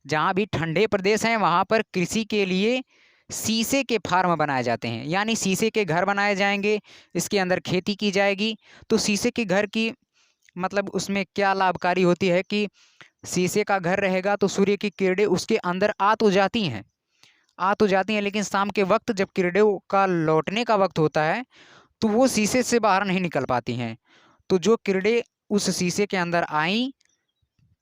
जहाँ भी ठंडे प्रदेश हैं वहाँ पर कृषि के लिए शीशे के फार्म बनाए जाते हैं, यानी शीशे के घर बनाए जाएंगे, इसके अंदर खेती की जाएगी। तो शीशे के घर की मतलब उसमें क्या लाभकारी होती है कि शीशे का घर रहेगा तो सूर्य की किरणें उसके अंदर आ तो जाती हैं, लेकिन शाम के वक्त जब किरणों का लौटने का वक्त होता है तो वो शीशे से बाहर नहीं निकल पाती हैं। तो जो किरणें उस शीशे के अंदर आई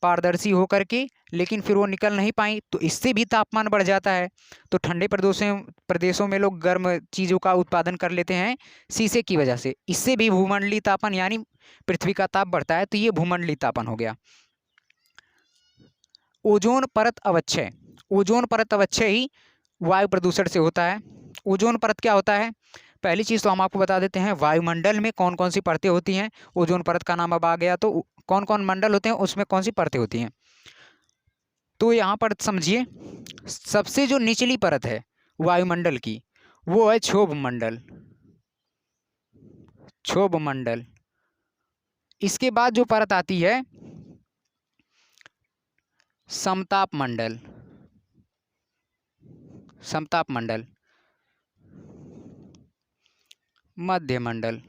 पारदर्शी होकर के, लेकिन फिर वो निकल नहीं पाई, तो इससे भी तापमान बढ़ जाता है। तो ठंडे प्रदेशों में लोग गर्म चीज़ों का उत्पादन कर लेते हैं शीशे की वजह से, इससे भी भूमंडलीय तापन यानी पृथ्वी का ताप बढ़ता है। तो ये भूमंडलीय तापन हो गया। ओजोन परत अवक्षय, ओजोन परत अवक्षय ही वायु प्रदूषण से होता है। ओजोन परत क्या होता है? पहली चीज़ तो हम आपको बता देते हैं वायुमंडल में कौन कौन सी परतें होती हैं। ओजोन परत का नाम अब आ गया, तो कौन कौन मंडल होते हैं उसमें कौन सी परतें होती हैं। तो यहाँ पर समझिए, सबसे जो निचली परत है वायुमंडल की वो है क्षोभ मंडल, क्षोभ मंडल। इसके बाद जो परत आती है समताप मंडल, समताप मंडल, मध्य मंडल,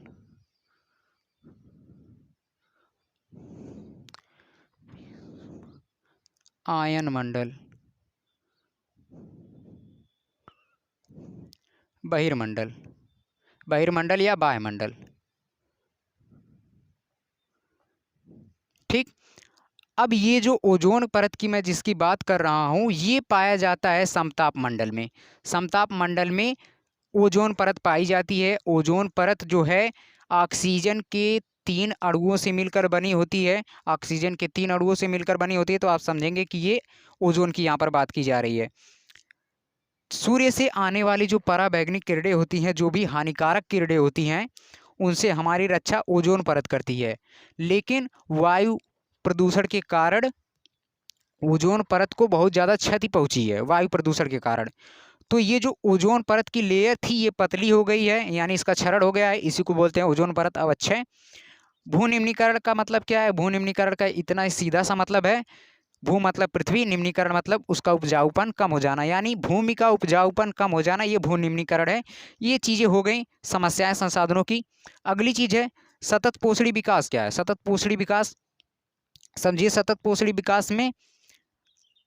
आयन मंडल, बहिर्मंडल, बहिर्मंडल या वायुमंडल। ठीक। अब ये जो ओजोन परत की मैं जिसकी बात कर रहा हूँ ये पाया जाता है समताप मंडल में। समताप मंडल में ओजोन परत पाई जाती है। ओजोन परत जो है ऑक्सीजन के 3 अणुओं से मिलकर बनी होती है, ऑक्सीजन के 3 अणुओं से मिलकर बनी होती है। तो आप समझेंगे कि ये ओजोन की यहाँ पर बात की जा रही है। सूर्य से आने वाली जो पराबैंगनी किरणें होती हैं, जो भी हानिकारक किरणें होती हैं, उनसे हमारी रक्षा ओजोन परत करती है। लेकिन वायु प्रदूषण के कारण ओजोन परत को बहुत ज़्यादा क्षति पहुंची है वायु प्रदूषण के कारण। तो ये जो ओजोन परत की लेयर थी ये पतली हो गई है, यानी इसका क्षरण हो गया है, इसी को बोलते हैं ओजोन परत अवक्षय। भूनिम्नीकरण का मतलब क्या है? भूनिम्नीकरण का इतना सीधा सा मतलब है, भू मतलब पृथ्वी, निम्नीकरण मतलब उसका उपजाऊपन कम हो जाना, यानी भूमि का उपजाऊपन कम हो जाना, ये भू निम्नीकरण है। ये चीज़ें हो गई समस्याएं संसाधनों की। अगली चीज़ है सतत पोषणी विकास। क्या है सतत पोषणी विकास? समझिए, सतत पोषणी विकास में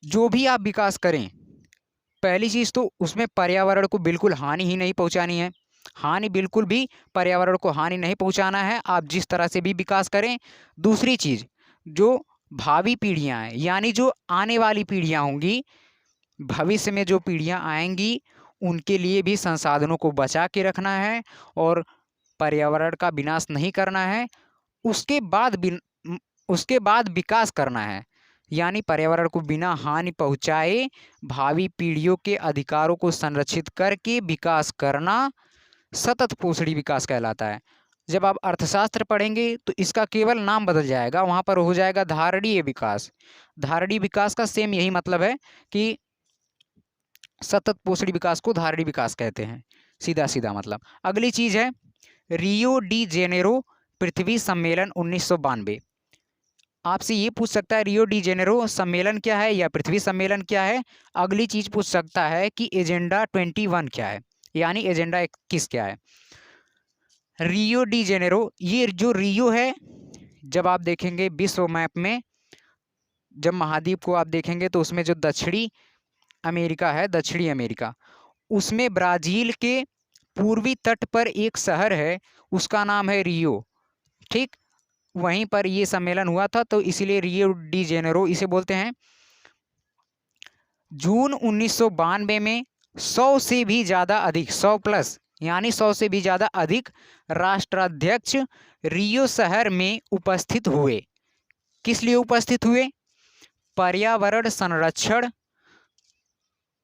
जो भी आप विकास करें, पहली चीज़ तो उसमें पर्यावरण को बिल्कुल हानि ही नहीं पहुंचानी है। हानि बिल्कुल भी पर्यावरण को हानि नहीं पहुंचाना है, आप जिस तरह से भी विकास करें। दूसरी चीज़, जो भावी पीढ़ियां हैं यानी जो आने वाली पीढ़ियां होंगी, भविष्य में जो पीढ़ियां आएंगी उनके लिए भी संसाधनों को बचा के रखना है और पर्यावरण का विनाश नहीं करना है। उसके बाद उसके बाद विकास करना है, यानी पर्यावरण को बिना हानि पहुंचाए भावी पीढ़ियों के अधिकारों को संरक्षित करके विकास करना सतत पोषणी विकास कहलाता है। जब आप अर्थशास्त्र पढ़ेंगे तो इसका केवल नाम बदल जाएगा, वहाँ पर हो जाएगा धारणीय विकास। धारणीय विकास का सेम यही मतलब है कि सतत पोषणी विकास को धारणीय विकास कहते हैं, सीधा सीधा मतलब। अगली चीज़ है रियो डी जेनेरो पृथ्वी सम्मेलन 1992। आपसे ये पूछ सकता है रियो डी जेनेरो सम्मेलन क्या है या पृथ्वी सम्मेलन क्या है। अगली चीज पूछ सकता है कि एजेंडा 21 क्या है, यानी एजेंडा 21 क्या है। रियो डी जेनेरो, ये जो रियो है, जब आप देखेंगे विश्व मैप में, जब महाद्वीप को आप देखेंगे तो उसमें जो दक्षिणी अमेरिका है, दक्षिणी अमेरिका, उसमें ब्राजील के पूर्वी तट पर एक शहर है, उसका नाम है रियो। ठीक, वहीं पर ये सम्मेलन हुआ था, तो इसीलिए रियो डी जेनेरो इसे बोलते हैं। जून 1992 में 100 से भी ज़्यादा अधिक, 100 प्लस यानी 100 से भी ज़्यादा अधिक राष्ट्राध्यक्ष रियो शहर में उपस्थित हुए। किस लिए उपस्थित हुए? पर्यावरण संरक्षण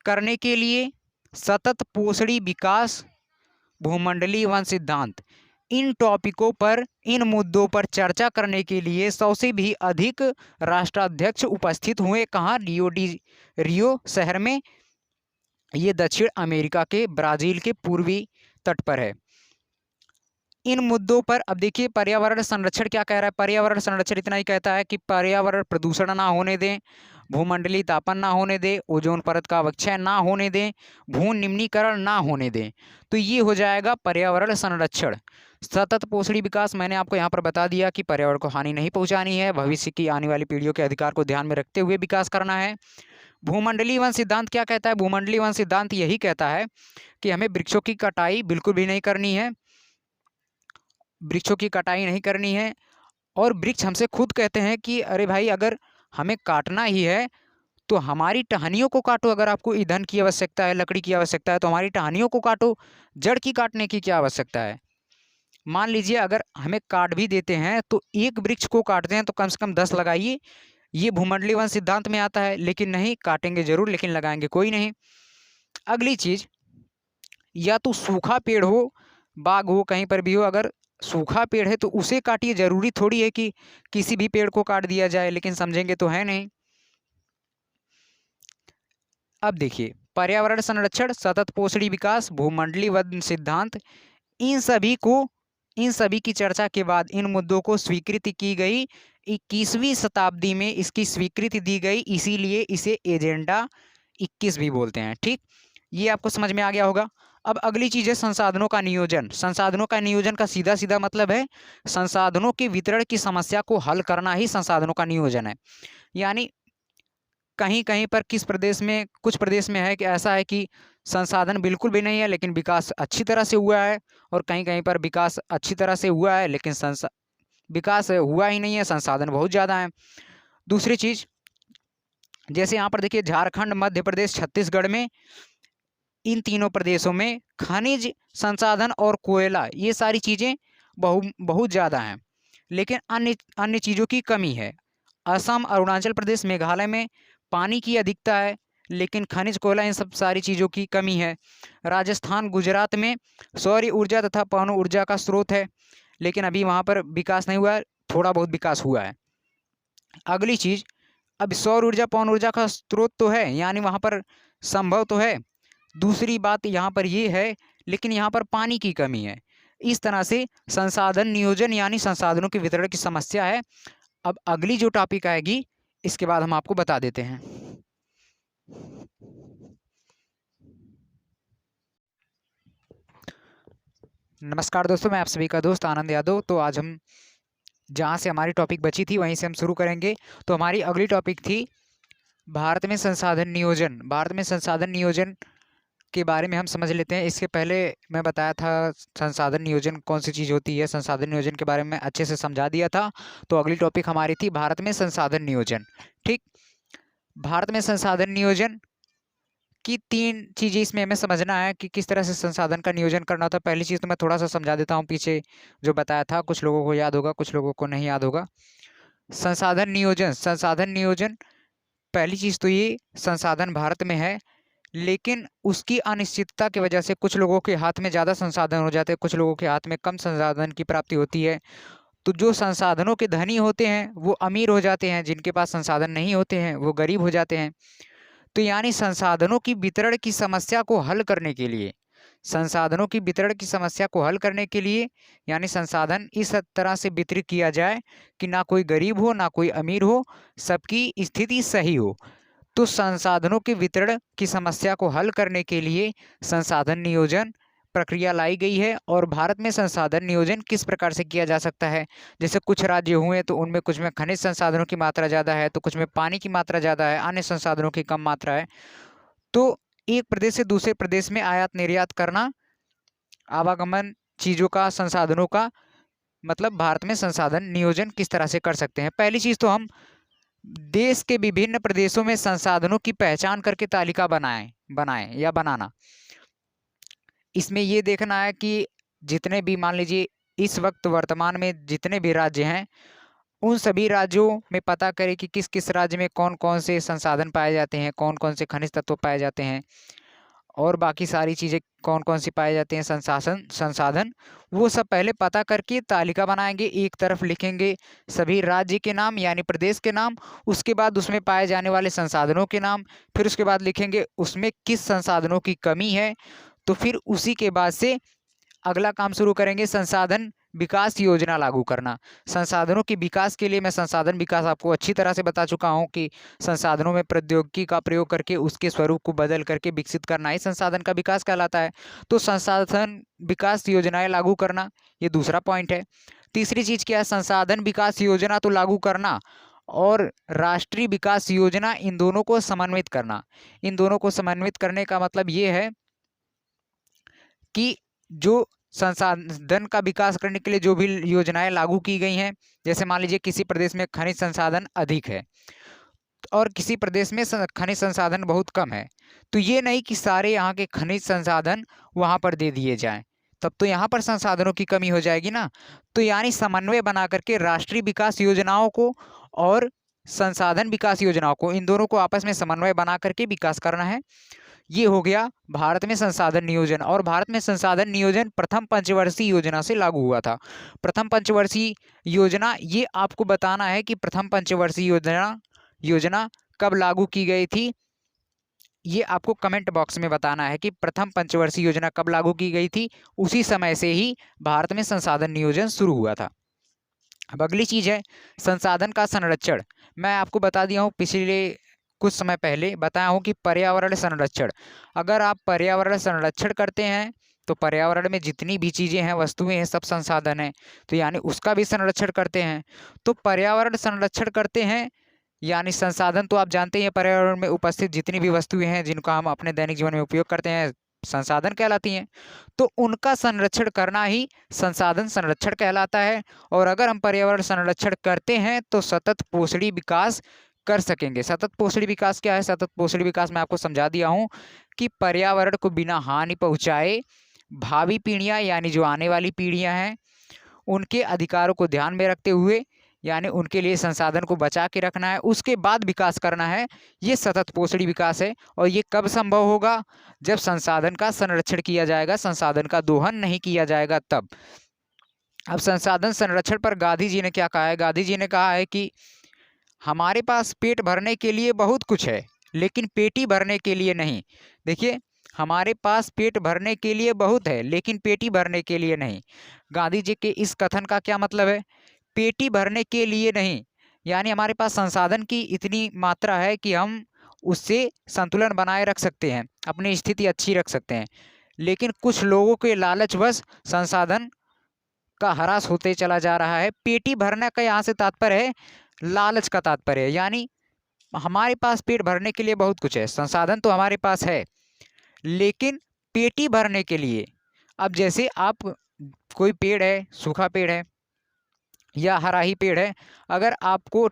करने के लिए, सतत पोषणी विकास, भूमंडलीय वन सिद्धांत, इन टॉपिकों पर, इन मुद्दों पर चर्चा करने के लिए 100 से भी अधिक राष्ट्राध्यक्ष उपस्थित हुए। कहाँ? रियो शहर में। ये दक्षिण अमेरिका के ब्राजील के पूर्वी तट पर है। इन मुद्दों पर अब देखिए, पर्यावरण संरक्षण क्या कह रहा है? पर्यावरण संरक्षण इतना ही कहता है कि पर्यावरण प्रदूषण ना होने दें, भूमंडलीय तापन ना होने दें, ओजोन परत का अवक्षय ना होने दें, भू निम्नीकरण ना होने दें। तो ये हो जाएगा पर्यावरण संरक्षण। सतत पोषणी विकास, मैंने आपको यहाँ पर बता दिया कि पर्यावरण को हानि नहीं पहुँचानी है, भविष्य की आने वाली पीढ़ियों के अधिकार को ध्यान में रखते हुए विकास करना है। भूमंडलीय वन सिद्धांत क्या कहता है? भूमंडलीय वन सिद्धांत यही कहता है कि हमें वृक्षों की कटाई बिल्कुल भी नहीं करनी है, वृक्षों की कटाई नहीं करनी है। और वृक्ष हमसे खुद कहते हैं कि अरे भाई, अगर हमें काटना ही है तो हमारी टहनियों को काटो। अगर आपको ईंधन की आवश्यकता है, लकड़ी की आवश्यकता है, तो हमारी टहनियों को काटो, जड़ की काटने की क्या आवश्यकता है? मान लीजिए अगर हमें काट भी देते हैं तो एक वृक्ष को काटते हैं तो कम से कम 10 लगाइए, ये भूमंडलीय वन सिद्धांत में आता है। लेकिन नहीं, काटेंगे जरूर लेकिन लगाएंगे कोई नहीं। अगली चीज, या तो सूखा पेड़ हो, बाग हो, कहीं पर भी हो, अगर सूखा पेड़ है तो उसे काटिए। जरूरी थोड़ी है कि किसी भी पेड़ को काट दिया जाए, लेकिन समझेंगे तो है नहीं। अब देखिए, पर्यावरण संरक्षण, सतत पोषणी विकास, भूमंडलीय वन सिद्धांत, इन सभी की चर्चा के बाद इन मुद्दों को स्वीकृति की गई। 21वीं शताब्दी में इसकी स्वीकृति दी गई, इसीलिए इसे एजेंडा 21 भी बोलते हैं। ठीक, ये आपको समझ में आ गया होगा। अब अगली चीज है संसाधनों का नियोजन। संसाधनों का नियोजन का सीधा सीधा मतलब है संसाधनों के वितरण की समस्या को हल करना ही संसाधनों का नियोजन है। यानी कहीं कहीं पर किस प्रदेश में, कुछ प्रदेश में है कि ऐसा है कि संसाधन बिल्कुल भी नहीं है लेकिन विकास अच्छी तरह से हुआ है, और कहीं कहीं पर विकास अच्छी तरह से हुआ है लेकिन विकास हुआ ही नहीं है, संसाधन बहुत ज़्यादा है। दूसरी चीज, जैसे यहाँ पर देखिए झारखंड, मध्य प्रदेश, छत्तीसगढ़ में, इन तीनों प्रदेशों में खनिज संसाधन और कोयला, ये सारी चीज़ें बहुत ज़्यादा हैं, लेकिन अन्य अन्य चीज़ों की कमी है। असम, अरुणाचल प्रदेश, मेघालय में पानी की अधिकता है लेकिन खनिज, कोयला, इन सब सारी चीज़ों की कमी है। राजस्थान, गुजरात में सौर ऊर्जा तथा पवन ऊर्जा का स्रोत है, लेकिन अभी वहाँ पर विकास नहीं हुआ है, थोड़ा बहुत विकास हुआ है। अगली चीज़, अब सौर ऊर्जा, पवन ऊर्जा का स्रोत तो है, यानी वहाँ पर संभव तो है। दूसरी बात यहाँ पर ये है, लेकिन यहाँ पर पानी की कमी है। इस तरह से संसाधन नियोजन यानी संसाधनों के वितरण की समस्या है। अब अगली जो टॉपिक आएगी इसके बाद हम आपको बता देते हैं। नमस्कार दोस्तों, मैं आप सभी का दोस्त आनंद यादव। तो आज हम जहाँ से हमारी टॉपिक बची थी वहीं से हम शुरू करेंगे। तो हमारी अगली टॉपिक थी भारत में संसाधन नियोजन। भारत में संसाधन नियोजन के बारे में हम समझ लेते हैं। इसके पहले मैं बताया था संसाधन नियोजन कौन सी चीज़ होती है, संसाधन नियोजन के बारे में अच्छे से समझा दिया था। तो अगली टॉपिक हमारी थी भारत में संसाधन नियोजन। ठीक, भारत में संसाधन नियोजन की 3 चीज़ें इसमें हमें समझना है कि किस तरह से संसाधन का नियोजन करना होता है। पहली चीज़ तो मैं थोड़ा सा समझा देता हूँ, पीछे जो बताया था, कुछ लोगों को याद होगा, कुछ लोगों को नहीं याद होगा। संसाधन नियोजन, पहली चीज़ तो ये, संसाधन भारत में है लेकिन उसकी अनिश्चितता की वजह से कुछ लोगों के हाथ में ज़्यादा संसाधन हो जाते हैं, कुछ लोगों के हाथ में कम संसाधन की प्राप्ति होती है। तो जो संसाधनों के धनी होते हैं वो अमीर हो जाते हैं, जिनके पास संसाधन नहीं होते हैं वो गरीब हो जाते हैं। तो यानी संसाधनों की वितरण की समस्या को हल करने के लिए, संसाधनों की वितरण की समस्या को हल करने के लिए यानी संसाधन इस तरह से वितरित किया जाए कि ना कोई गरीब हो ना कोई अमीर हो, सबकी स्थिति सही हो। तो संसाधनों के वितरण की समस्या को हल करने के लिए संसाधन नियोजन प्रक्रिया लाई गई है। और भारत में संसाधन नियोजन किस प्रकार से किया जा सकता है, जैसे कुछ राज्य हुए तो उनमें कुछ में खनिज संसाधनों की मात्रा ज़्यादा है, तो कुछ में पानी की मात्रा ज़्यादा है, अन्य संसाधनों की कम मात्रा है। तो एक प्रदेश से दूसरे प्रदेश में आयात निर्यात करना, आवागमन चीज़ों का, संसाधनों का, मतलब भारत में संसाधन नियोजन किस तरह से कर सकते हैं। पहली चीज़ तो हम देश के विभिन्न प्रदेशों में संसाधनों की पहचान करके तालिका बनाएं या बनाना। इसमें ये देखना है कि जितने भी, मान लीजिए इस वक्त वर्तमान में जितने भी राज्य हैं, उन सभी राज्यों में पता करें कि किस किस राज्य में कौन कौन से संसाधन पाए जाते हैं, कौन कौन से खनिज तत्व पाए जाते हैं, और बाकी सारी चीज़ें कौन कौन सी पाए जाती हैं, संसाधन, वो सब पहले पता करके तालिका बनाएंगे। एक तरफ लिखेंगे सभी राज्य के नाम यानी प्रदेश के नाम, उसके बाद उसमें पाए जाने वाले संसाधनों के नाम, फिर उसके बाद लिखेंगे उसमें किस संसाधनों की कमी है। तो फिर उसी के बाद से अगला काम शुरू करेंगे, संसाधन विकास योजना लागू करना। संसाधनों के विकास के लिए मैं संसाधन विकास आपको अच्छी तरह से बता चुका हूं कि संसाधनों में प्रौद्योगिकी का प्रयोग करके उसके स्वरूप को बदल करके विकसित करना ही संसाधन का विकास कहलाता है। तो संसाधन विकास योजनाएं लागू करना, ये दूसरा पॉइंट है। तीसरी चीज क्या है, संसाधन विकास योजना तो लागू करना और राष्ट्रीय विकास योजना, इन दोनों को समन्वित करना। इन दोनों को समन्वित करने का मतलब ये है कि जो संसाधन का विकास करने के लिए जो भी योजनाएं लागू की गई हैं, जैसे मान लीजिए किसी प्रदेश में खनिज संसाधन अधिक है और किसी प्रदेश में खनिज संसाधन बहुत कम है, तो ये नहीं कि सारे यहाँ के खनिज संसाधन वहाँ पर दे दिए जाएं, तब तो यहाँ पर संसाधनों की कमी हो जाएगी ना। तो यानी समन्वय बना करके राष्ट्रीय विकास योजनाओं को और संसाधन विकास योजनाओं को, इन दोनों को आपस में समन्वय बना करके विकास करना है। ये हो गया भारत में संसाधन नियोजन। और भारत में संसाधन नियोजन प्रथम पंचवर्षीय योजना से लागू हुआ था। प्रथम पंचवर्षीय योजना, ये आपको बताना है कि प्रथम पंचवर्षीय योजना कब लागू की गई थी। ये आपको कमेंट बॉक्स में बताना है कि प्रथम पंचवर्षीय योजना कब लागू की गई थी। उसी समय से ही भारत में संसाधन नियोजन शुरू हुआ था। अब अगली चीज है संसाधन का संरक्षण। मैं आपको बता दिया हूँ, पिछले कुछ समय पहले बताया हूँ कि पर्यावरण संरक्षण, अगर आप पर्यावरण संरक्षण करते हैं तो पर्यावरण में जितनी भी चीज़ें हैं, वस्तुएं हैं, सब संसाधन हैं, तो यानी उसका भी संरक्षण करते हैं। तो पर्यावरण संरक्षण करते हैं यानी संसाधन तो आप जानते हैं, पर्यावरण में उपस्थित जितनी भी वस्तुएं हैं जिनका हम अपने दैनिक जीवन में उपयोग करते हैं, संसाधन कहलाती हैं। तो उनका संरक्षण करना ही संसाधन संरक्षण कहलाता है। और अगर हम पर्यावरण संरक्षण करते हैं तो सतत पोषणी विकास कर सकेंगे। सतत पोषणी विकास क्या है? सतत पोषणी विकास मैं आपको समझा दिया हूं कि पर्यावरण को बिना हानि पहुंचाए भावी पीढ़ियां यानी जो आने वाली पीढ़ियां हैं उनके अधिकारों को ध्यान में रखते हुए, यानी उनके लिए संसाधन को बचा के रखना है, उसके बाद विकास करना है, ये सतत पोषणी विकास है। और ये कब संभव होगा? जब संसाधन का संरक्षण किया जाएगा, संसाधन का दोहन नहीं किया जाएगा तब। अब संसाधन संरक्षण पर गांधी जी ने क्या कहा है? गांधी जी ने कहा है कि हमारे पास पेट भरने के लिए बहुत कुछ है लेकिन पेटी भरने के लिए नहीं। देखिए, हमारे पास पेट भरने के लिए बहुत है लेकिन पेटी भरने के लिए नहीं। गांधी जी के इस कथन का क्या मतलब है? पेटी भरने के लिए नहीं, यानी हमारे पास संसाधन की इतनी मात्रा है कि हम उससे संतुलन बनाए रख सकते हैं, अपनी स्थिति अच्छी रख सकते हैं, लेकिन कुछ लोगों के लालचवश संसाधन का ह्रास होते चला जा रहा है। पेटी भरने का यहाँ से तात्पर्य है लालच का तात्पर्य है, यानी हमारे पास पेट भरने के लिए बहुत कुछ है, संसाधन तो हमारे पास है, लेकिन पेटी भरने के लिए, अब जैसे आप कोई पेड़ है, सूखा पेड़ है या हरा ही पेड़ है, अगर आपको,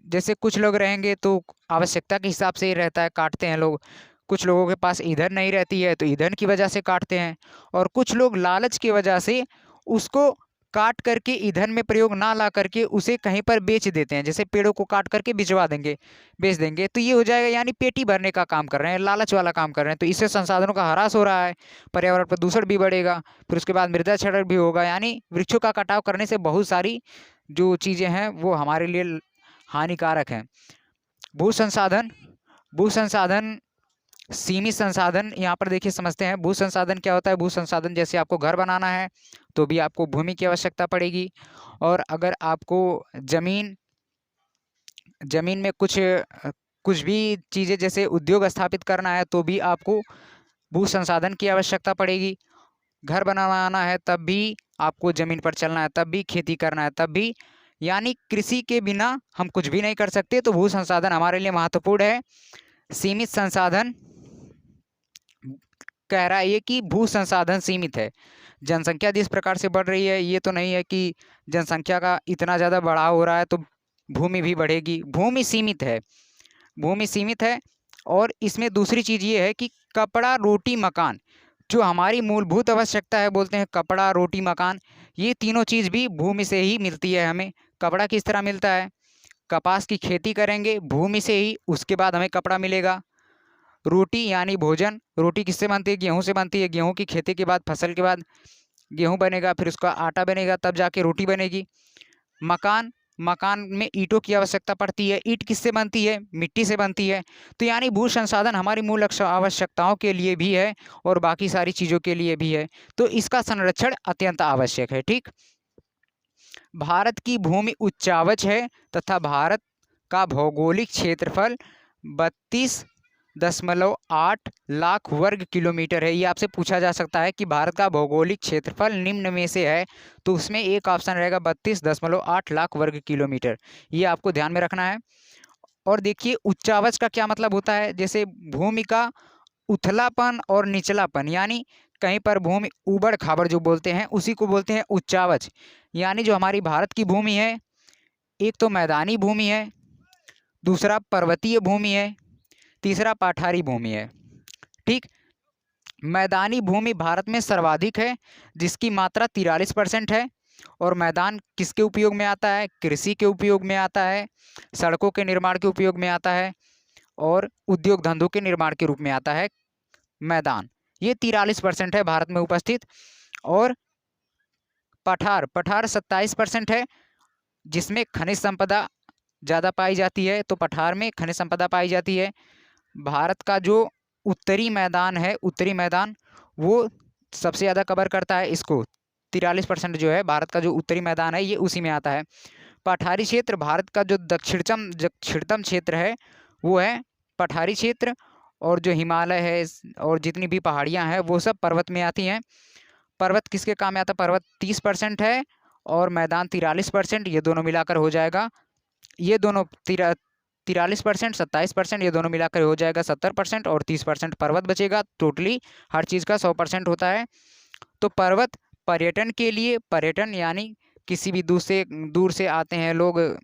जैसे कुछ लोग रहेंगे तो आवश्यकता के हिसाब से ही रहता है, काटते हैं लोग। कुछ लोगों के पास ईंधन नहीं रहती है तो ईंधन की वजह से काटते हैं, और कुछ लोग लालच की वजह से उसको काट करके ईंधन में प्रयोग ना ला करके उसे कहीं पर बेच देते हैं, जैसे पेड़ों को काट करके भिजवा देंगे, बेच देंगे, तो ये हो जाएगा, यानी पेटी भरने का काम कर रहे हैं, लालच वाला काम कर रहे हैं। तो इससे संसाधनों का ह्रास हो रहा है, पर्यावरण प्रदूषण भी बढ़ेगा, फिर उसके बाद मृदा क्षरण भी होगा, यानी वृक्षों का कटाव करने से बहुत सारी जो चीज़ें हैं वो हमारे लिए हानिकारक हैं। भू संसाधन, भू संसाधन, सीमित संसाधन, यहाँ पर देखिए समझते हैं भू संसाधन क्या होता है। भू संसाधन, जैसे आपको घर बनाना है तो भी आपको भूमि की आवश्यकता पड़ेगी, और अगर आपको जमीन में कुछ भी चीज़ें जैसे उद्योग स्थापित करना है तो भी आपको भू संसाधन की आवश्यकता पड़ेगी। घर बनाना है तब भी आपको जमीन पर चलना है, तब भी खेती करना है, तब भी, यानी कृषि के बिना हम कुछ भी नहीं कर सकते। तो भू संसाधन हमारे लिए महत्वपूर्ण है। सीमित संसाधन, कह रहा है ये कि भू संसाधन सीमित है। जनसंख्या जिस प्रकार से बढ़ रही है, ये तो नहीं है कि जनसंख्या का इतना ज़्यादा बढ़ाव हो रहा है तो भूमि भी बढ़ेगी। भूमि सीमित है, भूमि सीमित है। और इसमें दूसरी चीज़ ये है कि कपड़ा, रोटी, मकान, जो हमारी मूलभूत आवश्यकता है, बोलते हैं कपड़ा, रोटी, मकान, ये तीनों चीज़ भी भूमि से ही मिलती है हमें। कपड़ा किस तरह मिलता है? कपास की खेती करेंगे भूमि से ही, उसके बाद हमें कपड़ा मिलेगा। रोटी यानी भोजन, रोटी किससे बनती है? गेहूं से बनती है। गेहूं की खेती के बाद, फसल के बाद गेहूं बनेगा, फिर उसका आटा बनेगा, तब जाके रोटी बनेगी। मकान, मकान में ईंटों की आवश्यकता पड़ती है। ईंट किससे बनती है? मिट्टी से बनती है। तो यानी भू संसाधन हमारी मूल आवश्यकताओं के लिए भी है और बाकी सारी चीज़ों के लिए भी है। तो इसका संरक्षण अत्यंत आवश्यक है। ठीक। भारत की भूमि उच्चावच है तथा भारत का भौगोलिक क्षेत्रफल 32.8 लाख वर्ग किलोमीटर है। ये आपसे पूछा जा सकता है कि भारत का भौगोलिक क्षेत्रफल निम्न में से है, तो उसमें एक ऑप्शन रहेगा 32.8 लाख वर्ग किलोमीटर। ये आपको ध्यान में रखना है। और देखिए उच्चावच का क्या मतलब होता है? जैसे भूमि का उथलापन और निचलापन, यानी कहीं पर भूमि ऊबड़ खाबड़ जो बोलते हैं उसी को बोलते हैं उच्चावच। यानी जो हमारी भारत की भूमि है, एक तो मैदानी भूमि है, दूसरा पर्वतीय भूमि है, तीसरा पठारी भूमि है। ठीक। मैदानी भूमि भारत में सर्वाधिक है, जिसकी मात्रा 43% है। और मैदान किसके उपयोग में आता है? कृषि के उपयोग में आता है, सड़कों के निर्माण के उपयोग में आता है और उद्योग धंधों के निर्माण के रूप में आता है मैदान। ये 43% है भारत में उपस्थित। और पठार, पठार 27% है, जिसमें खनिज संपदा ज़्यादा पाई जाती है। तो पठार में खनिज संपदा पाई जाती है। भारत का जो उत्तरी मैदान है, उत्तरी मैदान, वो सबसे ज़्यादा कवर करता है इसको। 43% जो है भारत का जो उत्तरी मैदान है, ये उसी में आता है। पठारी क्षेत्र, भारत का जो दक्षिणतम क्षेत्र है वो है पठारी क्षेत्र। और जो हिमालय है और जितनी भी पहाड़ियाँ हैं वो सब पर्वत में आती हैं। पर्वत किसके काम में आता है? पर्वत 30% है और मैदान 43%। ये दोनों मिलाकर हो जाएगा, ये दोनों 43%, 27%, ये दोनों मिलाकर हो जाएगा 70%। और 30% पर्वत बचेगा। टोटली हर चीज़ का 100% होता है। तो पर्वत पर्यटन के लिए, पर्यटन यानी किसी भी दूर से आते हैं लोग,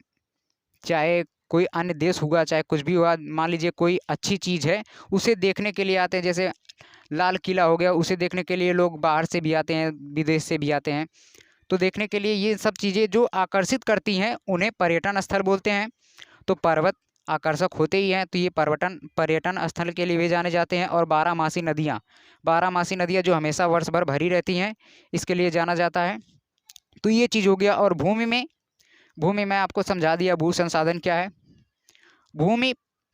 चाहे कोई अन्य देश हुआ, चाहे कुछ भी हुआ, मान लीजिए कोई अच्छी चीज़ है उसे देखने के लिए आते हैं। जैसे लाल किला हो गया, उसे देखने के लिए लोग बाहर से भी आते हैं, विदेश से भी आते हैं। तो देखने के लिए ये सब चीज़ें जो आकर्षित करती हैं उन्हें पर्यटन स्थल बोलते हैं। तो पर्वत आकर्षक होते ही हैं, तो ये पर्यटन स्थल के लिए भी जाने जाते हैं। और बारहमासी नदियाँ जो हमेशा वर्ष भर भरी रहती हैं, इसके लिए जाना जाता है। तो ये चीज़ हो गया। और भूमि में आपको समझा दिया भू संसाधन क्या है। भूमि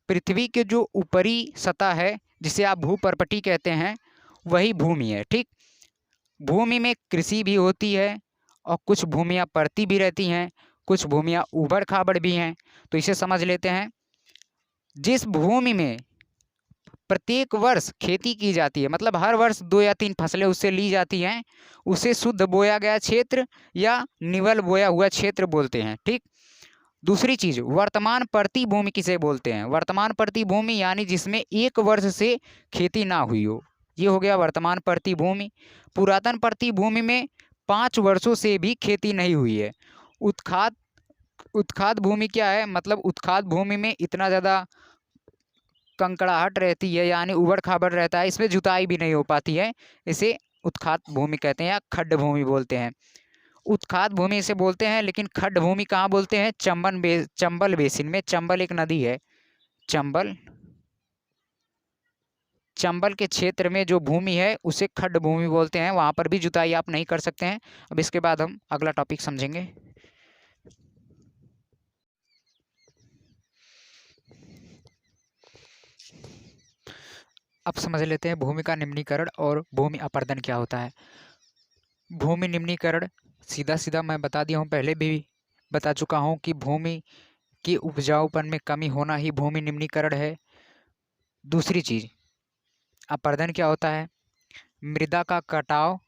पृथ्वी के जो ऊपरी सतह है, जिसे आप भूपर्पटी कहते हैं, वही भूमि है। ठीक। भूमि में कृषि भी होती है और कुछ भूमियाँ पड़ती भी रहती हैं, कुछ भूमियाँ ऊबड़ खाबड़ भी हैं। तो इसे समझ लेते हैं। जिस भूमि में प्रत्येक वर्ष खेती की जाती है, मतलब हर वर्ष 2 या 3 फसलें उससे ली जाती हैं, उसे शुद्ध बोया गया क्षेत्र या निवल बोया हुआ क्षेत्र बोलते हैं। ठीक। दूसरी चीज, वर्तमान परती भूमि किसे बोलते हैं? वर्तमान परती भूमि यानी जिसमें 1 वर्ष से खेती ना हुई हो, ये हो गया वर्तमान परती भूमि। पुरातन परती भूमि में 5 वर्षों से भी खेती नहीं हुई है। उत्खाद उत्खाद भूमि क्या है? मतलब उत्खाद भूमि में इतना ज़्यादा कंकड़ाहट रहती है, यानी उबड़ खाबड़ रहता है, इसमें जुताई भी नहीं हो पाती है। इसे उत्खाद भूमि कहते हैं या खड्ड भूमि बोलते हैं। उत्खाद भूमि इसे बोलते हैं, लेकिन खड्ड भूमि कहाँ बोलते हैं? चंबल बेसिन में। चंबल एक नदी है, चंबल चंबल के क्षेत्र में जो भूमि है उसे खड्ड भूमि बोलते हैं। वहां पर भी जुताई आप नहीं कर सकते हैं। अब इसके बाद हम अगला टॉपिक समझेंगे। अब समझ लेते हैं भूमि का निम्नीकरण और भूमि अपरदन क्या होता है। भूमि निम्नीकरण सीधा सीधा मैं बता दिया हूँ, पहले भी बता चुका हूँ कि भूमि की उपजाऊपन में कमी होना ही भूमि निम्नीकरण है। दूसरी चीज, अपरदन क्या होता है? मृदा का कटाव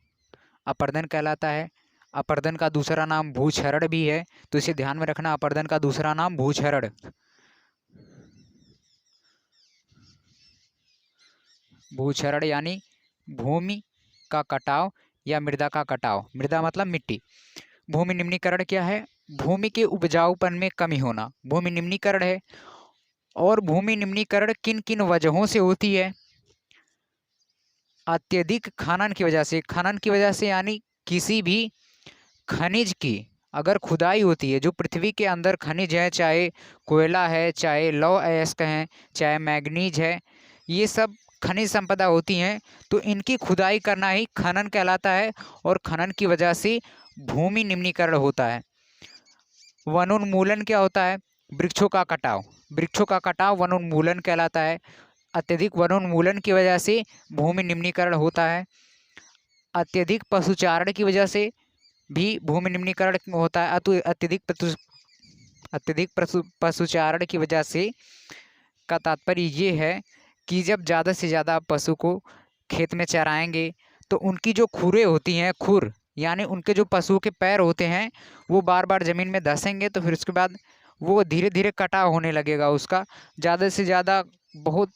अपरदन कहलाता है। अपरदन का दूसरा नाम भूक्षरण भी है, तो इसे ध्यान में रखना। अपरदन का दूसरा नाम भूक्षरण, भूक्षरण यानी भूमि का कटाव या मृदा का कटाव। मृदा मतलब मिट्टी। भूमि निम्नीकरण क्या है? भूमि के उपजाऊपन में कमी होना भूमि निम्नीकरण है। और भूमि निम्नीकरण किन किन वजहों से होती है? अत्यधिक खनन की वजह से। खनन की वजह से यानी किसी भी खनिज की अगर खुदाई होती है, जो पृथ्वी के अंदर खनिज है, चाहे कोयला है, चाहे लौह अयस्क हैं, चाहे मैग्नीज है, ये सब खनिज संपदा होती हैं, तो इनकी खुदाई करना ही खनन कहलाता है। और खनन की वजह से भूमि निम्नीकरण होता है। वनोन्मूलन क्या होता है? वृक्षों का कटाव। वृक्षों का कटाव वनोन्मूलन कहलाता है। अत्यधिक वनोन्मूलन की वजह से भूमि निम्नीकरण होता है। अत्यधिक पशुचारण की वजह से भी भूमि निम्नीकरण होता है। अत्यधिक पशुचारण की वजह से का तात्पर्य ये है कि जब ज़्यादा से ज़्यादा पशु को खेत में चराएंगे तो उनकी जो खुरें होती हैं, खुर यानी उनके जो पशुओं के पैर होते हैं, वो बार बार ज़मीन में धंसेंगे, तो फिर उसके बाद वो धीरे धीरे कटाव होने लगेगा उसका। ज़्यादा से ज़्यादा बहुत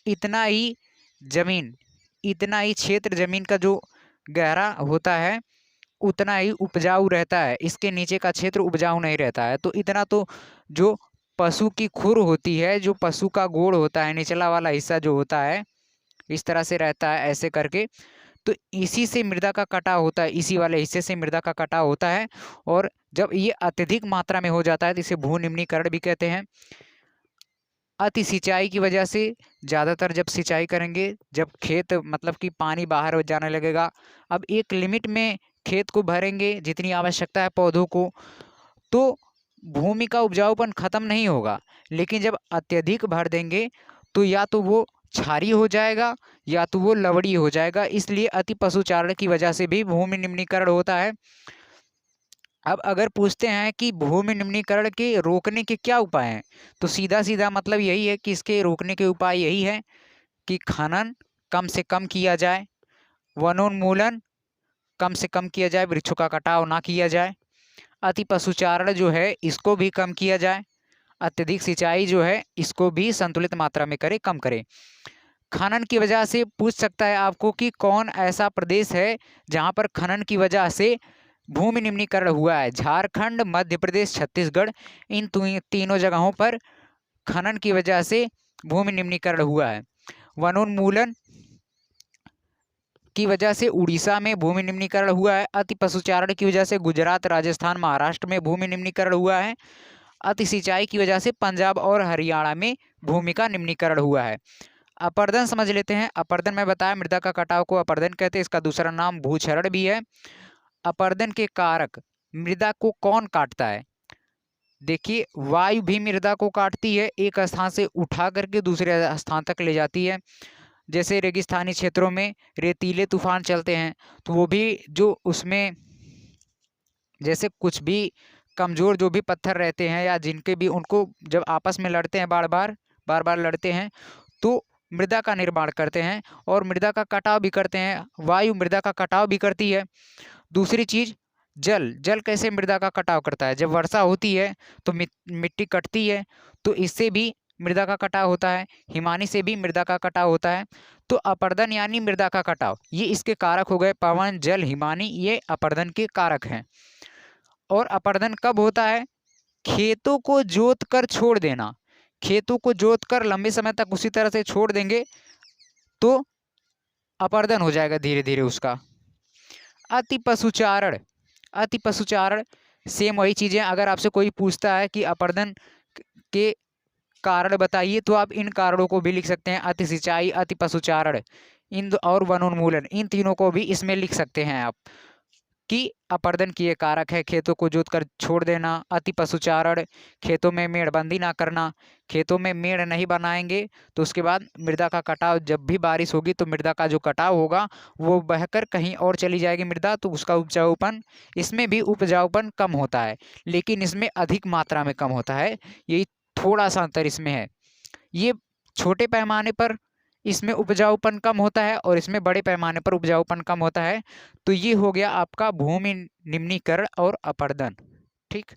इतना ही ज़मीन, इतना ही क्षेत्र ज़मीन का जो गहरा होता है उतना ही उपजाऊ रहता है। इसके नीचे का क्षेत्र उपजाऊ नहीं रहता है। तो इतना तो जो पशु की खुर होती है, जो पशु का गोड़ होता है, निचला वाला हिस्सा जो होता है, इस तरह से रहता है ऐसे करके। तो इसी से मृदा का कटाव होता है, इसी वाले हिस्से से मृदा का कटाव होता है। और जब ये अत्यधिक मात्रा में हो जाता है तो इसे भू निम्नीकरण भी कहते हैं। अति सिंचाई की वजह से, ज़्यादातर जब सिंचाई करेंगे, जब खेत मतलब कि पानी बाहर जाने लगेगा, अब एक लिमिट में खेत को भरेंगे जितनी आवश्यकता है पौधों को, तो भूमि का उपजाऊपन खत्म नहीं होगा। लेकिन जब अत्यधिक भर देंगे तो या तो वो क्षारीय हो जाएगा या तो वो लवणीय हो जाएगा। इसलिए अति पशुचारण की वजह से भी भूमि निम्नीकरण होता है। अब अगर पूछते हैं कि भूमि निम्नीकरण के रोकने के क्या उपाय हैं, तो सीधा सीधा मतलब यही है कि इसके रोकने के उपाय यही है कि खनन कम से कम किया जाए, वनोन्मूलन कम से कम किया जाए, वृक्षों का कटाव ना किया जाए, अति पशुचारण जो है इसको भी कम किया जाए, अत्यधिक सिंचाई जो है इसको भी संतुलित मात्रा में करे, कम करे। खनन की वजह से पूछ सकता है आपको कि कौन ऐसा प्रदेश है जहाँ पर खनन की वजह से भूमि निम्नीकरण हुआ है। झारखंड, मध्य प्रदेश, छत्तीसगढ़, इन तीनों जगहों पर खनन की वजह से भूमि निम्नीकरण हुआ है। वनोन्मूलन की वजह से उड़ीसा में भूमि निम्नीकरण हुआ है। अति पशुचारण की वजह से गुजरात, राजस्थान, महाराष्ट्र में भूमि निम्नीकरण हुआ है। अति सिंचाई की वजह से पंजाब और हरियाणा में भूमि का निम्नीकरण हुआ है। अपर्दन समझ लेते हैं। अपर्दन में बताया मृदा का कटाव को अपर्दन कहते हैं। इसका दूसरा नाम भूक्षरण भी है। अपर्दन के कारक, मृदा को कौन काटता है? देखिए, वायु भी मृदा को काटती है, एक स्थान से उठा करके दूसरे स्थान तक ले जाती है। जैसे रेगिस्तानी क्षेत्रों में रेतीले तूफान चलते हैं तो वो भी जो उसमें जैसे कुछ भी कमज़ोर जो भी पत्थर रहते हैं या जिनके भी, उनको जब आपस में लड़ते हैं, बार बार लड़ते हैं, तो मृदा का निर्माण करते हैं और मृदा का कटाव भी करते हैं। वायु मृदा का कटाव भी करती है। दूसरी चीज़, जल कैसे मृदा का कटाव करता है? जब वर्षा होती है तो मिट्टी कटती है, तो इससे भी मृदा का कटाव होता है। हिमानी से भी मृदा का कटाव होता है। तो अपर्दन यानी मृदा का कटाव, ये इसके कारक हो गए। पवन, जल, हिमानी, ये अपर्दन के कारक हैं। और अपर्दन कब होता है? खेतों को जोत कर छोड़ देना। खेतों को जोत कर लंबे समय तक उसी तरह से छोड़ देंगे तो अपर्दन हो जाएगा धीरे धीरे उसका। अति पशुचारण, अति पशुचारण सेम वही चीज़ें। अगर आपसे कोई पूछता है कि अपर्दन के कारण बताइए तो आप इन कारणों को भी लिख सकते हैं। अति सिंचाई, अति पशुचारण, और वनोन्मूलन, इन तीनों को भी इसमें लिख सकते हैं आप कि अपर्दन की ये कारक है। खेतों को जोत कर छोड़ देना, अति पशुचारण, खेतों में मेड़बंदी ना करना। खेतों में मेड़ नहीं बनाएंगे तो उसके बाद मृदा का कटाव, जब भी बारिश होगी तो मृदा का जो कटाव होगा वो बहकर कहीं और चली जाएगी मृदा, तो उसका उपजाऊपन, इसमें भी उपजाऊपन कम होता है लेकिन इसमें अधिक मात्रा में कम होता है। यही थोड़ा सा अंतर इसमें है। ये छोटे पैमाने पर इसमें उपजाऊपन कम होता है और इसमें बड़े पैमाने पर उपजाऊपन कम होता है। तो ये हो गया आपका भूमि निम्नीकरण और अपर्दन। ठीक।